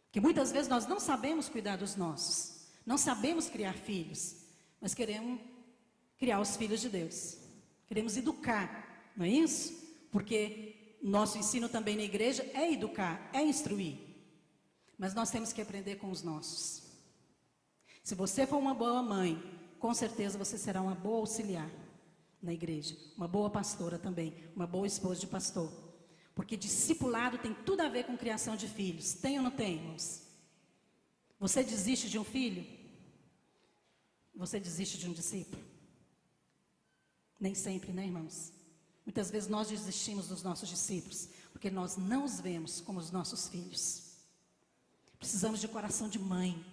Porque muitas vezes nós não sabemos cuidar dos nossos. Não sabemos criar filhos. Mas queremos criar os filhos de Deus. Queremos educar, não é isso? Porque nosso ensino também na igreja é educar, é instruir. Mas nós temos que aprender com os nossos. Se você for uma boa mãe, com certeza você será uma boa auxiliar na igreja. Uma boa pastora também, uma boa esposa de pastor. Porque discipulado tem tudo a ver com criação de filhos. Tem ou não tem, irmãos? Você desiste de um filho? Você desiste de um discípulo? Nem sempre, né, irmãos? Muitas vezes nós desistimos dos nossos discípulos, porque nós não os vemos como os nossos filhos. Precisamos de coração de mãe.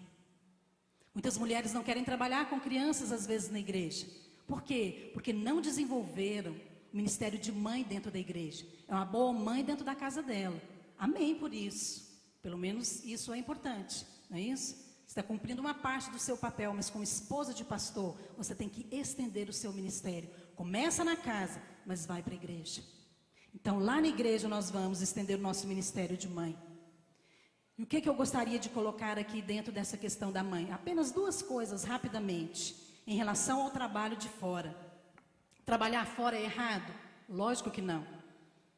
Muitas mulheres não querem trabalhar com crianças, às vezes, na igreja. Por quê? Porque não desenvolveram o ministério de mãe dentro da igreja. É uma boa mãe dentro da casa dela. Amém por isso. Pelo menos isso é importante, não é isso? Você está cumprindo uma parte do seu papel, mas como esposa de pastor, você tem que estender o seu ministério. Começa na casa, mas vai para a igreja. Então, lá na igreja nós vamos estender o nosso ministério de mãe. E o que eu gostaria de colocar aqui dentro dessa questão da mãe? Apenas duas coisas, rapidamente, em relação ao trabalho de fora. Trabalhar fora é errado? Lógico que não.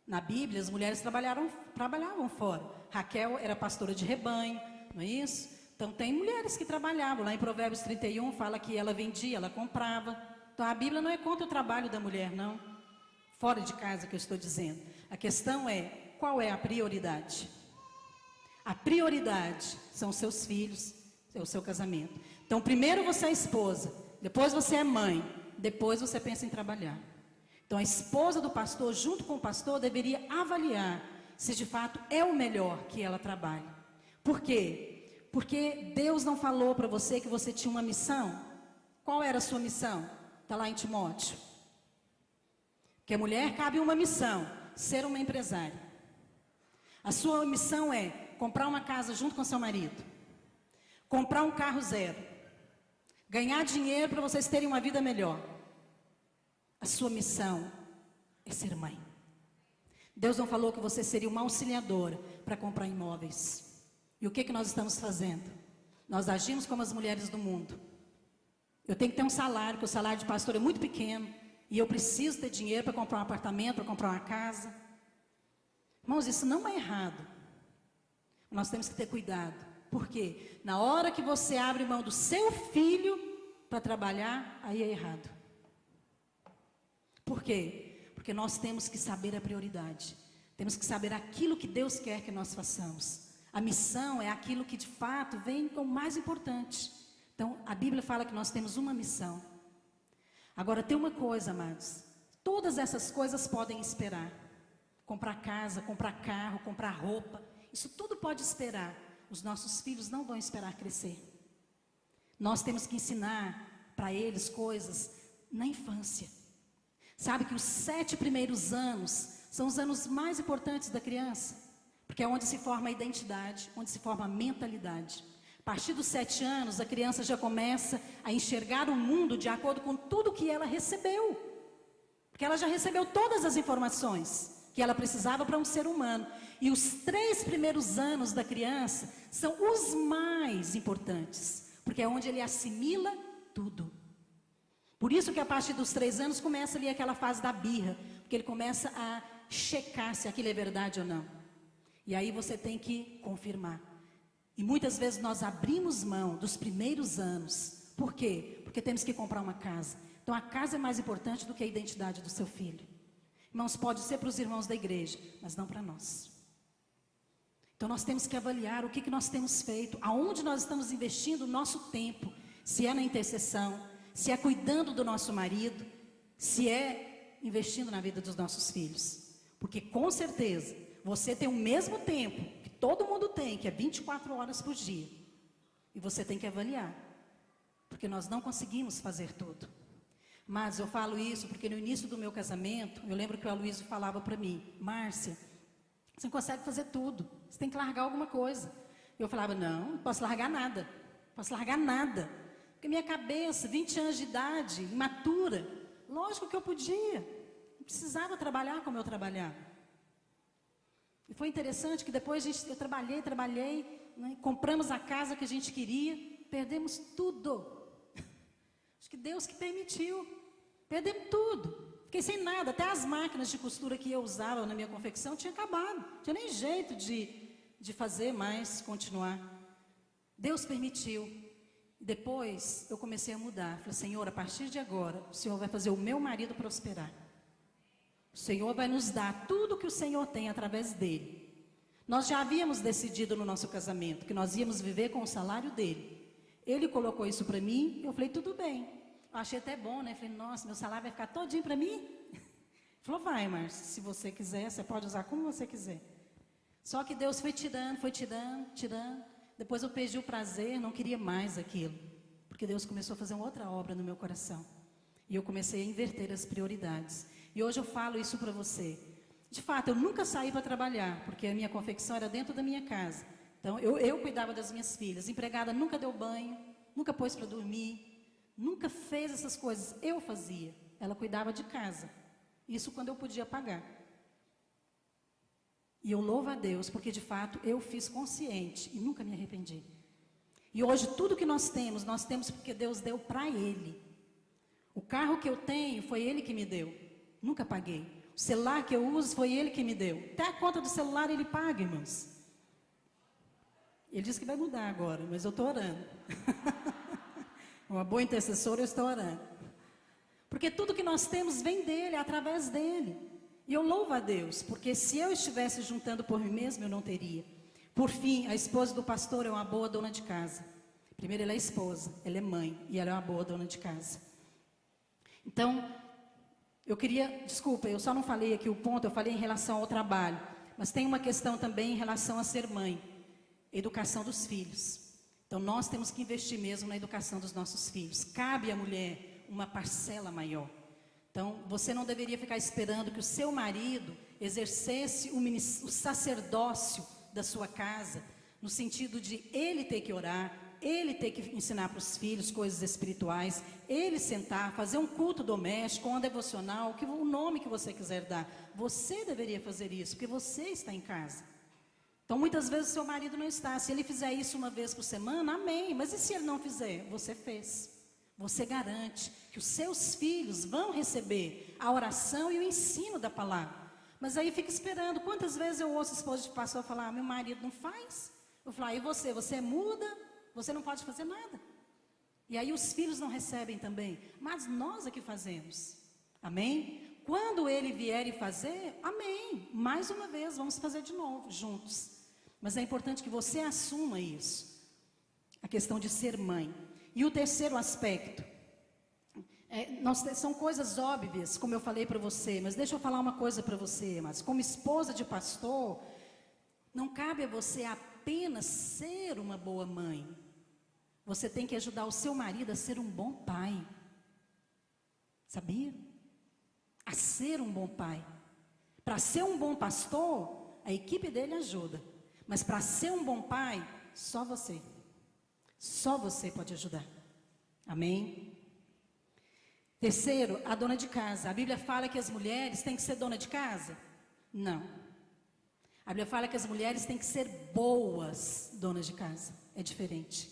Na Bíblia, as mulheres trabalhavam fora. Raquel era pastora de rebanho, não é isso? Então, tem mulheres que trabalhavam. Lá em Provérbios 31, fala que ela vendia, ela comprava. Então, a Bíblia não é contra o trabalho da mulher, não. Fora de casa que eu estou dizendo. A questão é, qual é a prioridade? A prioridade são os seus filhos, é o seu casamento. Então, primeiro você é esposa, depois você é mãe, depois você pensa em trabalhar. Então, a esposa do pastor, junto com o pastor, deveria avaliar se de fato é o melhor que ela trabalhe. Por quê? Porque Deus não falou para você que você tinha uma missão. Qual era a sua missão? Está lá em Timóteo. Que a mulher cabe uma missão, ser uma empresária. A sua missão é comprar uma casa junto com seu marido, comprar um carro zero, ganhar dinheiro para vocês terem uma vida melhor. A sua missão é ser mãe. Deus não falou que você seria uma auxiliadora para comprar imóveis. E o que nós estamos fazendo? Nós agimos como as mulheres do mundo. Eu tenho que ter um salário, porque o salário de pastor é muito pequeno, e eu preciso ter dinheiro para comprar um apartamento, para comprar uma casa. Irmãos, isso não é errado. Nós temos que ter cuidado. Por quê? Na hora que você abre mão do seu filho para trabalhar, aí é errado. Por quê? Porque nós temos que saber a prioridade. Temos que saber aquilo que Deus quer que nós façamos. A missão é aquilo que de fato vem como mais importante. Então, a Bíblia fala que nós temos uma missão. Agora, tem uma coisa, amados. Todas essas coisas podem esperar. Comprar casa, comprar carro, comprar roupa. Isso tudo pode esperar. Os nossos filhos não vão esperar crescer. Nós temos que ensinar para eles coisas na infância. Sabe que os 7 primeiros anos são os anos mais importantes da criança. Porque é onde se forma a identidade, onde se forma a mentalidade. A partir dos 7 anos, a criança já começa a enxergar o mundo de acordo com tudo que ela recebeu. Porque ela já recebeu todas as informações que ela precisava para um ser humano. E os 3 primeiros anos da criança são os mais importantes. Porque é onde ele assimila tudo. Por isso que a partir dos 3 anos começa ali aquela fase da birra. Porque ele começa a checar se aquilo é verdade ou não. E aí você tem que confirmar. E muitas vezes nós abrimos mão dos primeiros anos. Por quê? Porque temos que comprar uma casa. Então a casa é mais importante do que a identidade do seu filho. Irmãos, pode ser para os irmãos da igreja, mas não para nós. Então nós temos que avaliar o que nós temos feito, aonde nós estamos investindo o nosso tempo. Se é na intercessão, se é cuidando do nosso marido, se é investindo na vida dos nossos filhos. Porque com certeza, você tem o mesmo tempo que todo mundo tem, que é 24 horas por dia. E você tem que avaliar. Porque nós não conseguimos fazer tudo. Mas eu falo isso porque no início do meu casamento, eu lembro que o Aloysio falava para mim, Márcia, você não consegue fazer tudo, você tem que largar alguma coisa. Eu falava, não posso largar nada, não posso largar nada. Porque minha cabeça, 20 anos de idade, imatura, lógico que eu podia, não precisava trabalhar como eu trabalhava. E foi interessante que depois eu trabalhei, né, compramos a casa que a gente queria, perdemos tudo. Acho que Deus que permitiu. Perdemos tudo. Fiquei sem nada. Até as máquinas de costura que eu usava na minha confecção tinha acabado. Não tinha nem jeito de fazer mais, continuar. Deus permitiu. Depois eu comecei a mudar. Falei, Senhor, a partir de agora, o Senhor vai fazer o meu marido prosperar. O Senhor vai nos dar tudo que o Senhor tem através dele. Nós já havíamos decidido no nosso casamento que nós íamos viver com o salário dele. Ele colocou isso para mim, eu falei, tudo bem. Eu achei até bom, né? Falei, nossa, meu salário vai ficar todinho para mim? Ele falou, vai, Márcia, se você quiser, você pode usar como você quiser. Só que Deus foi tirando. Depois eu perdi o prazer, não queria mais aquilo. porque Deus começou a fazer uma outra obra no meu coração. E eu comecei a inverter as prioridades. E hoje eu falo isso para você. De fato, eu nunca saí para trabalhar, porque a minha confecção era dentro da minha casa. Então, eu cuidava das minhas filhas. A empregada nunca deu banho, nunca pôs para dormir, nunca fez essas coisas. Eu fazia. Ela cuidava de casa. Isso quando eu podia pagar. E eu louvo a Deus, porque de fato eu fiz consciente e nunca me arrependi. E hoje tudo que nós temos porque Deus deu para Ele. O carro que eu tenho foi Ele que me deu. Nunca paguei. O celular que eu uso foi Ele que me deu. Até a conta do celular Ele paga, irmãos. Ele disse que vai mudar agora, mas eu estou orando. Uma boa intercessora, eu estou orando. Porque tudo que nós temos vem dEle, é através dEle. E eu louvo a Deus, porque se eu estivesse juntando por mim mesmo, eu não teria. Por fim, a esposa do pastor é uma boa dona de casa. Primeiro, ela é esposa, ela é mãe, e ela é uma boa dona de casa. Então, desculpa, eu só não falei aqui o ponto, eu falei em relação ao trabalho. Mas tem uma questão também em relação a ser mãe. Educação dos filhos. Então, nós temos que investir mesmo na educação dos nossos filhos. Cabe à mulher uma parcela maior. Então, você não deveria ficar esperando que o seu marido exercesse o sacerdócio da sua casa, no sentido de ele ter que orar, ele ter que ensinar para os filhos coisas espirituais, ele sentar, fazer um culto doméstico, uma devocional, o nome que você quiser dar. Você deveria fazer isso, porque você está em casa. Então, muitas vezes o seu marido não está. Se ele fizer isso uma vez por semana, amém. Mas e se ele não fizer? Você fez. Você garante que os seus filhos vão receber a oração e o ensino da palavra. Mas aí fica esperando. Quantas vezes eu ouço a esposa de pastor falar, meu marido não faz? Eu falo, e você? Você é muda? Você não pode fazer nada. E aí os filhos não recebem também. Mas nós é que fazemos. Amém? Quando ele vier e fazer, amém. Mais uma vez, vamos fazer de novo, juntos. Mas é importante que você assuma isso. A questão de ser mãe. E o terceiro aspecto, são coisas óbvias, como eu falei para você, mas deixa eu falar uma coisa para você, mas como esposa de pastor, não cabe a você apenas ser uma boa mãe. Você tem que ajudar o seu marido a ser um bom pai. Sabia? A ser um bom pai. Para ser um bom pastor, a equipe dele ajuda. Mas para ser um bom pai, só você. Só você pode ajudar. Amém? Terceiro, a dona de casa. A Bíblia fala que as mulheres têm que ser dona de casa? Não. A Bíblia fala que as mulheres têm que ser boas donas de casa. É diferente.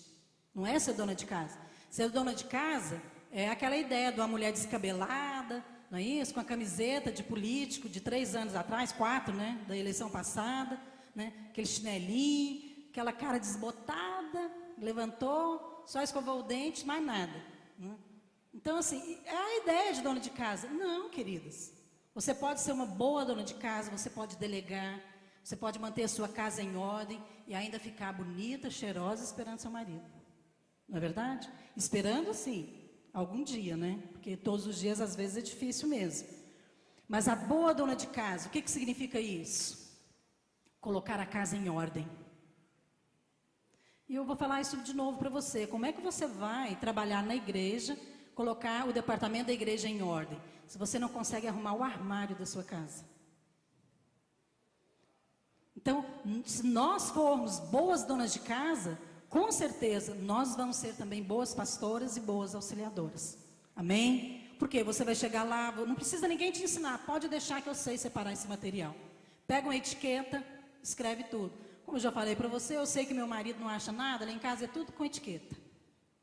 Não é ser dona de casa. Ser dona de casa é aquela ideia de uma mulher descabelada, não é isso? Com a camiseta de político de 3 anos atrás, 4, né? Da eleição passada, né? Aquele chinelinho, aquela cara desbotada, levantou, só escovou o dente, mais nada. Né? Então, assim, é a ideia de dona de casa. Não, queridas. Você pode ser uma boa dona de casa, você pode delegar, você pode manter a sua casa em ordem e ainda ficar bonita, cheirosa, esperando seu marido. Não é verdade? Esperando, sim, algum dia, né? Porque todos os dias, às vezes, é difícil mesmo. Mas a boa dona de casa, o que significa isso? Colocar a casa em ordem. E eu vou falar isso de novo para você. Como é que você vai trabalhar na igreja, colocar o departamento da igreja em ordem, se você não consegue arrumar o armário da sua casa? Então, se nós formos boas donas de casa, com certeza nós vamos ser também boas pastoras e boas auxiliadoras. Amém? Porque você vai chegar lá, não precisa ninguém te ensinar, pode deixar que eu sei separar esse material. Pega uma etiqueta, escreve tudo. Como eu já falei para você, eu sei que meu marido não acha nada, lá em casa é tudo com etiqueta.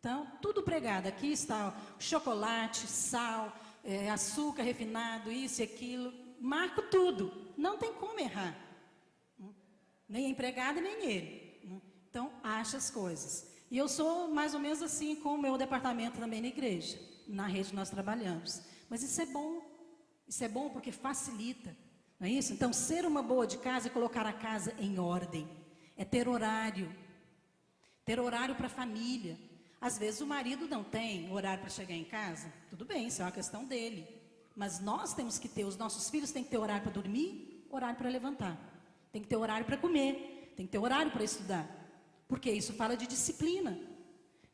Então, tudo pregado. Aqui está chocolate, sal, açúcar refinado, isso e aquilo. Marco tudo. Não tem como errar. Nem a empregada, nem ele. Então, acha as coisas. E eu sou mais ou menos assim com o meu departamento também na igreja. Na rede que nós trabalhamos. Mas isso é bom. Isso é bom porque facilita. Não é isso? Então, ser uma boa de casa é colocar a casa em ordem. É ter horário. Ter horário para a família. Às vezes o marido não tem horário para chegar em casa. Tudo bem, isso é uma questão dele. Mas nós temos que ter, os nossos filhos têm que ter horário para dormir, horário para levantar. Tem que ter horário para comer, tem que ter horário para estudar. Porque isso fala de disciplina.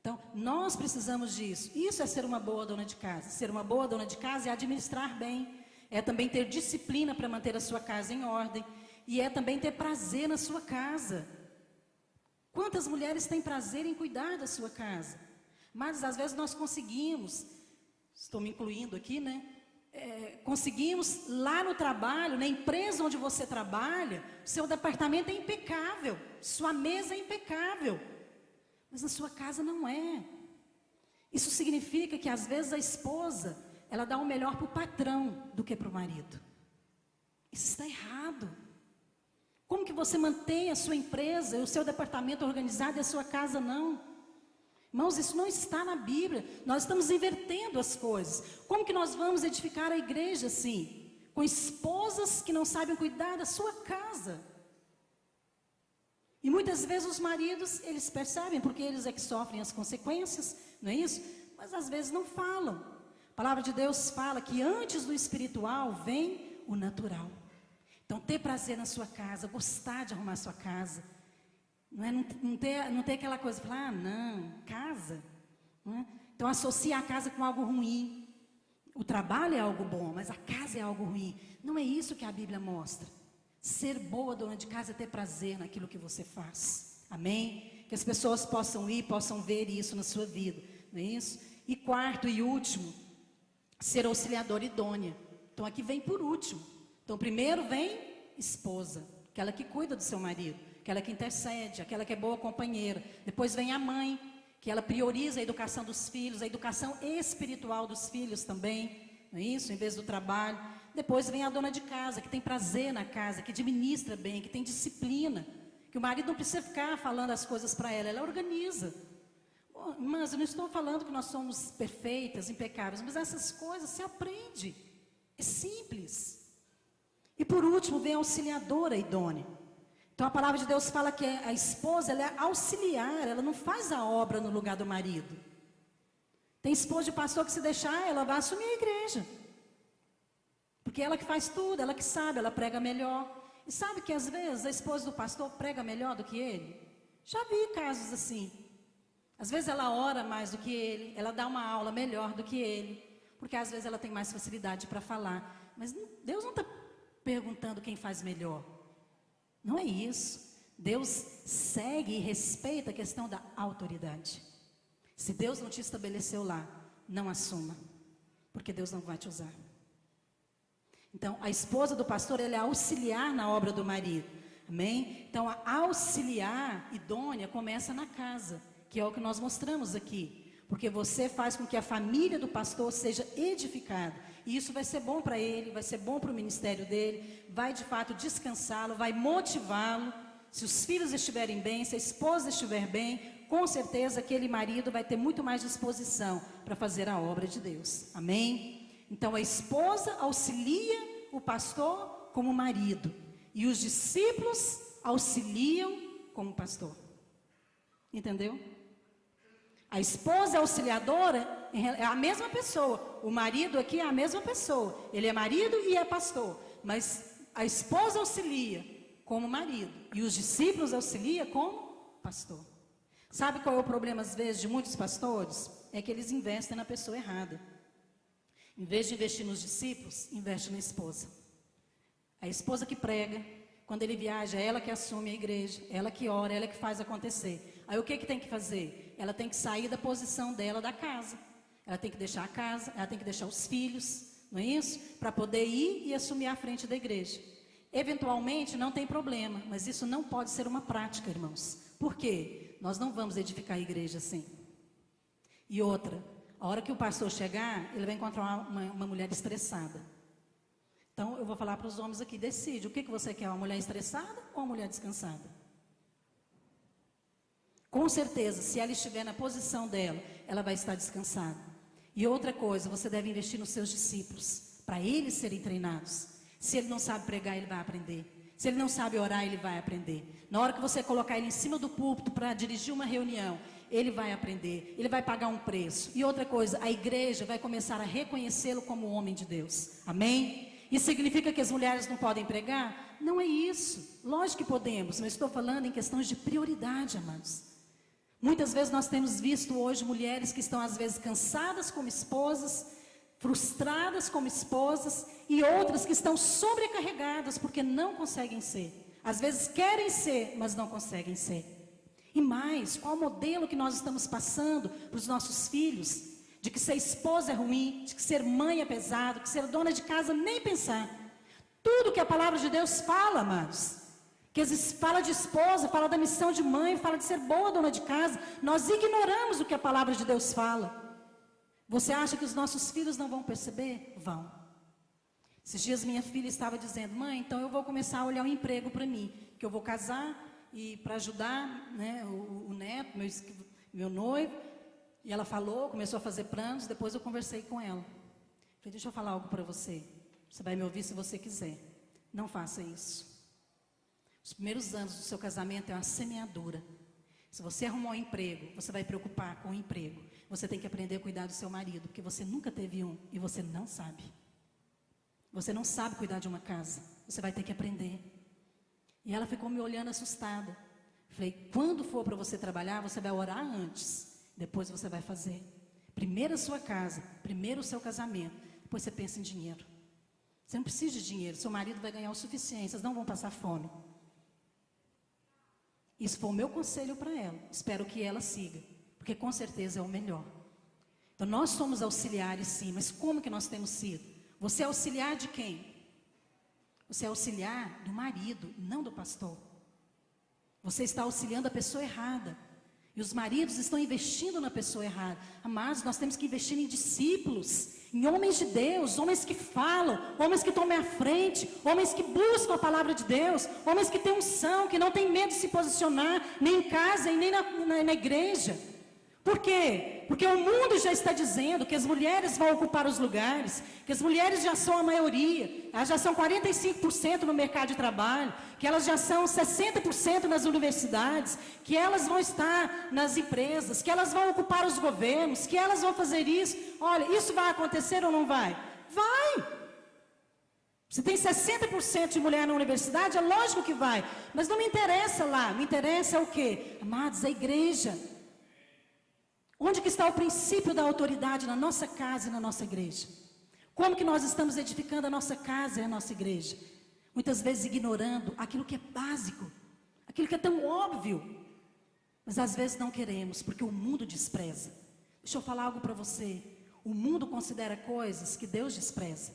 Então, nós precisamos disso. Isso é ser uma boa dona de casa. Ser uma boa dona de casa é administrar bem. É também ter disciplina para manter a sua casa em ordem. E é também ter prazer na sua casa. Quantas mulheres têm prazer em cuidar da sua casa? Mas às vezes nós conseguimos, estou me incluindo aqui, né? Conseguimos lá no trabalho, na empresa onde você trabalha, seu departamento é impecável, sua mesa é impecável, mas na sua casa não é. Isso significa que às vezes a esposa, ela dá o melhor para o patrão do que para o marido. Isso está errado. Como que você mantém a sua empresa, o seu departamento organizado e a sua casa não? Irmãos, isso não está na Bíblia. Nós estamos invertendo as coisas. Como que nós vamos edificar a igreja assim? Com esposas que não sabem cuidar da sua casa. E muitas vezes os maridos, eles percebem, porque eles é que sofrem as consequências, não é isso? Mas às vezes não falam. A palavra de Deus fala que antes do espiritual vem o natural. Então, ter prazer na sua casa, gostar de arrumar a sua casa. Não ter aquela coisa, falar, não, casa. Não é? Então, associa a casa com algo ruim. O trabalho é algo bom, mas a casa é algo ruim. Não é isso que a Bíblia mostra. Ser boa dona de casa é ter prazer naquilo que você faz. Amém? Que as pessoas possam ir, possam ver isso na sua vida. Não é isso? E quarto e último, ser auxiliadora idônea. Então, aqui vem por último. Então, primeiro vem esposa, aquela que cuida do seu marido, aquela que intercede, aquela que é boa companheira. Depois vem a mãe, que ela prioriza a educação dos filhos, a educação espiritual dos filhos também, não é isso? Em vez do trabalho. Depois vem a dona de casa, que tem prazer na casa, que administra bem, que tem disciplina, que o marido não precisa ficar falando as coisas para ela, ela organiza. Mas eu não estou falando que nós somos perfeitas, impecáveis, mas essas coisas se aprende. É simples. E por último, vem a auxiliadora idônea. Então a palavra de Deus fala que a esposa, ela é auxiliar, ela não faz a obra no lugar do marido. Tem esposa de pastor que se deixar, ela vai assumir a igreja. Porque ela que faz tudo, ela que sabe, ela prega melhor. E sabe que às vezes a esposa do pastor prega melhor do que ele? Já vi casos assim. Às vezes ela ora mais do que ele, ela dá uma aula melhor do que ele. Porque às vezes ela tem mais facilidade para falar. Mas Deus não está perguntando quem faz melhor. Não é isso. Deus segue e respeita a questão da autoridade. Se Deus não te estabeleceu lá, não assuma, porque Deus não vai te usar. Então, a esposa do pastor, ela é auxiliar na obra do marido. Amém? Então, a auxiliar idônea começa na casa, que é o que nós mostramos aqui. Porque você faz com que a família do pastor seja edificada. E isso vai ser bom para ele, vai ser bom para o ministério dele, vai de fato descansá-lo, vai motivá-lo. Se os filhos estiverem bem, se a esposa estiver bem, com certeza aquele marido vai ter muito mais disposição para fazer a obra de Deus. Amém? Então a esposa auxilia o pastor como marido. E os discípulos auxiliam como pastor. Entendeu? A esposa auxiliadora é a mesma pessoa. O marido aqui é a mesma pessoa. Ele é marido e é pastor. Mas a esposa auxilia como marido. E os discípulos auxiliam como pastor. Sabe qual é o problema, às vezes, de muitos pastores? É que eles investem na pessoa errada. Em vez de investir nos discípulos, investe na esposa. A esposa que prega, quando ele viaja, é ela que assume a igreja, ela que ora, ela que faz acontecer. Aí o que tem que fazer? Ela tem que sair da posição dela da casa. Ela tem que deixar a casa, ela tem que deixar os filhos, não é isso? Para poder ir e assumir a frente da igreja. Eventualmente não tem problema, mas isso não pode ser uma prática, irmãos. Por quê? Nós não vamos edificar a igreja assim. E outra, a hora que o pastor chegar, ele vai encontrar uma mulher estressada. Então eu vou falar para os homens aqui, decide, o que você quer, uma mulher estressada ou uma mulher descansada? Com certeza, se ela estiver na posição dela, ela vai estar descansada. E outra coisa, você deve investir nos seus discípulos, para eles serem treinados. Se ele não sabe pregar, ele vai aprender. Se ele não sabe orar, ele vai aprender. Na hora que você colocar ele em cima do púlpito para dirigir uma reunião, ele vai aprender, ele vai pagar um preço. E outra coisa, a igreja vai começar a reconhecê-lo como homem de Deus. Amém? Isso significa que as mulheres não podem pregar? Não é isso. Lógico que podemos, mas estou falando em questões de prioridade, amados. Muitas vezes nós temos visto hoje mulheres que estão às vezes cansadas como esposas, frustradas como esposas, e outras que estão sobrecarregadas porque não conseguem ser. Às vezes querem ser, mas não conseguem ser. E mais, qual o modelo que nós estamos passando para os nossos filhos? De que ser esposa é ruim, de que ser mãe é pesado, que ser dona de casa nem pensar. Tudo que a palavra de Deus fala, amados, que fala de esposa, fala da missão de mãe, fala de ser boa dona de casa, nós ignoramos o que a palavra de Deus fala. Você acha que os nossos filhos não vão perceber? Vão. Esses dias minha filha estava dizendo: mãe, então eu vou começar a olhar um emprego para mim, que eu vou casar e para ajudar, né, o neto, meu noivo. E ela falou, começou a fazer planos. Depois eu conversei com ela. Falei: deixa eu falar algo para você. Você vai me ouvir se você quiser. Não faça isso. Os primeiros anos do seu casamento é uma semeadura. Se você arrumar um emprego, você vai preocupar com o emprego. Você tem que aprender a cuidar do seu marido, porque você nunca teve um e você não sabe. Você não sabe cuidar de uma casa. Você vai ter que aprender. E ela ficou me olhando assustada. Falei: quando for para você trabalhar, você vai orar antes. Depois você vai fazer. Primeiro a sua casa, primeiro o seu casamento. Depois você pensa em dinheiro. Você não precisa de dinheiro. Seu marido vai ganhar o suficiente. Vocês não vão passar fome. Isso foi o meu conselho para ela. Espero que ela siga, porque com certeza é o melhor. Então nós somos auxiliares sim, mas como que nós temos sido? Você é auxiliar de quem? Você é auxiliar do marido, não do pastor. Você está auxiliando a pessoa errada. E os maridos estão investindo na pessoa errada. Amados, nós temos que investir em discípulos, em homens de Deus, homens que falam, homens que tomam a frente, homens que buscam a palavra de Deus, homens que têm unção, que não têm medo de se posicionar, nem em casa e nem na igreja. Por quê? Porque o mundo já está dizendo que as mulheres vão ocupar os lugares, que as mulheres já são a maioria, elas já são 45% no mercado de trabalho, que elas já são 60% nas universidades, que elas vão estar nas empresas, que elas vão ocupar os governos, que elas vão fazer isso. Olha, isso vai acontecer ou não vai? Vai! Se tem 60% de mulher na universidade, é lógico que vai, mas não me interessa lá, me interessa o quê? Amados, a igreja. Onde que está o princípio da autoridade na nossa casa e na nossa igreja? Como que nós estamos edificando a nossa casa e a nossa igreja? Muitas vezes ignorando aquilo que é básico, aquilo que é tão óbvio. Mas às vezes não queremos, porque o mundo despreza. Deixa eu falar algo para você. O mundo considera coisas que Deus despreza,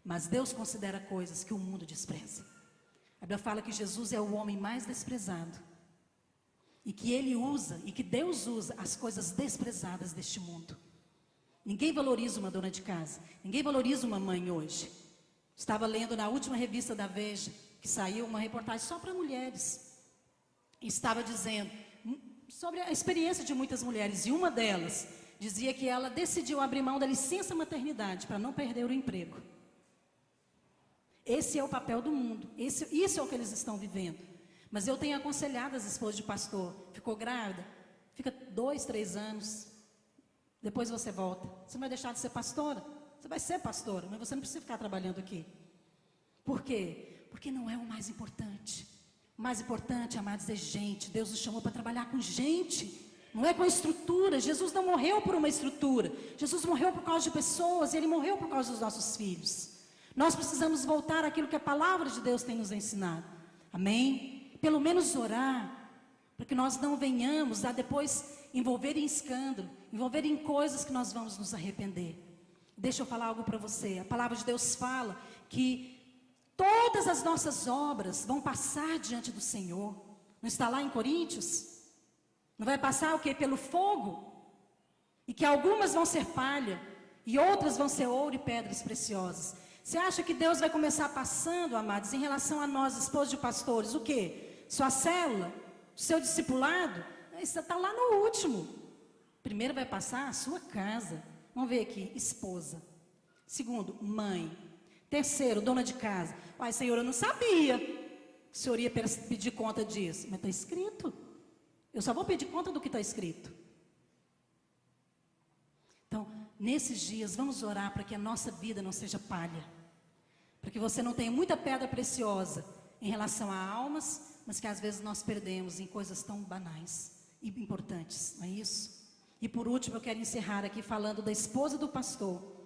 mas Deus considera coisas que o mundo despreza. A Bíblia fala que Jesus é o homem mais desprezado. E que Ele usa, e que Deus usa as coisas desprezadas deste mundo. Ninguém valoriza uma dona de casa. Ninguém valoriza uma mãe hoje. Estava lendo na última revista da Veja, que saiu uma reportagem só para mulheres. E estava dizendo sobre a experiência de muitas mulheres. E uma delas dizia que ela decidiu abrir mão da licença maternidade para não perder o emprego. Esse é o papel do mundo. Isso é o que eles estão vivendo. Mas eu tenho aconselhado as esposas de pastor: ficou grávida? Fica 2, 3 anos. Depois você volta. Você não vai deixar de ser pastora? Você vai ser pastora, mas você não precisa ficar trabalhando aqui. Por quê? Porque não é o mais importante. O mais importante, amados, é gente. Deus nos chamou para trabalhar com gente. Não é com a estrutura. Jesus não morreu por uma estrutura. Jesus morreu por causa de pessoas. E Ele morreu por causa dos nossos filhos. Nós precisamos voltar àquilo que a palavra de Deus tem nos ensinado. Amém? Pelo menos orar, para que nós não venhamos a depois envolver em escândalo, envolver em coisas que nós vamos nos arrepender. Deixa eu falar algo para você. A palavra de Deus fala que todas as nossas obras vão passar diante do Senhor. Não está lá em Coríntios? Não vai passar o quê? Pelo fogo? E que algumas vão ser palha, e outras vão ser ouro e pedras preciosas. Você acha que Deus vai começar passando, amados, em relação a nós, esposos de pastores, o quê? Sua célula, seu discipulado, isso está lá no último. Primeiro vai passar a sua casa. Vamos ver aqui, esposa. Segundo, mãe. Terceiro, dona de casa. Uai, Senhor, eu não sabia que o Senhor ia pedir conta disso. Mas está escrito. Eu só vou pedir conta do que está escrito. Então, nesses dias, vamos orar para que a nossa vida não seja palha. Para que você não tenha muita pedra preciosa em relação a almas, mas que às vezes nós perdemos em coisas tão banais, importantes, não é isso? E por último, eu quero encerrar aqui falando da esposa do pastor,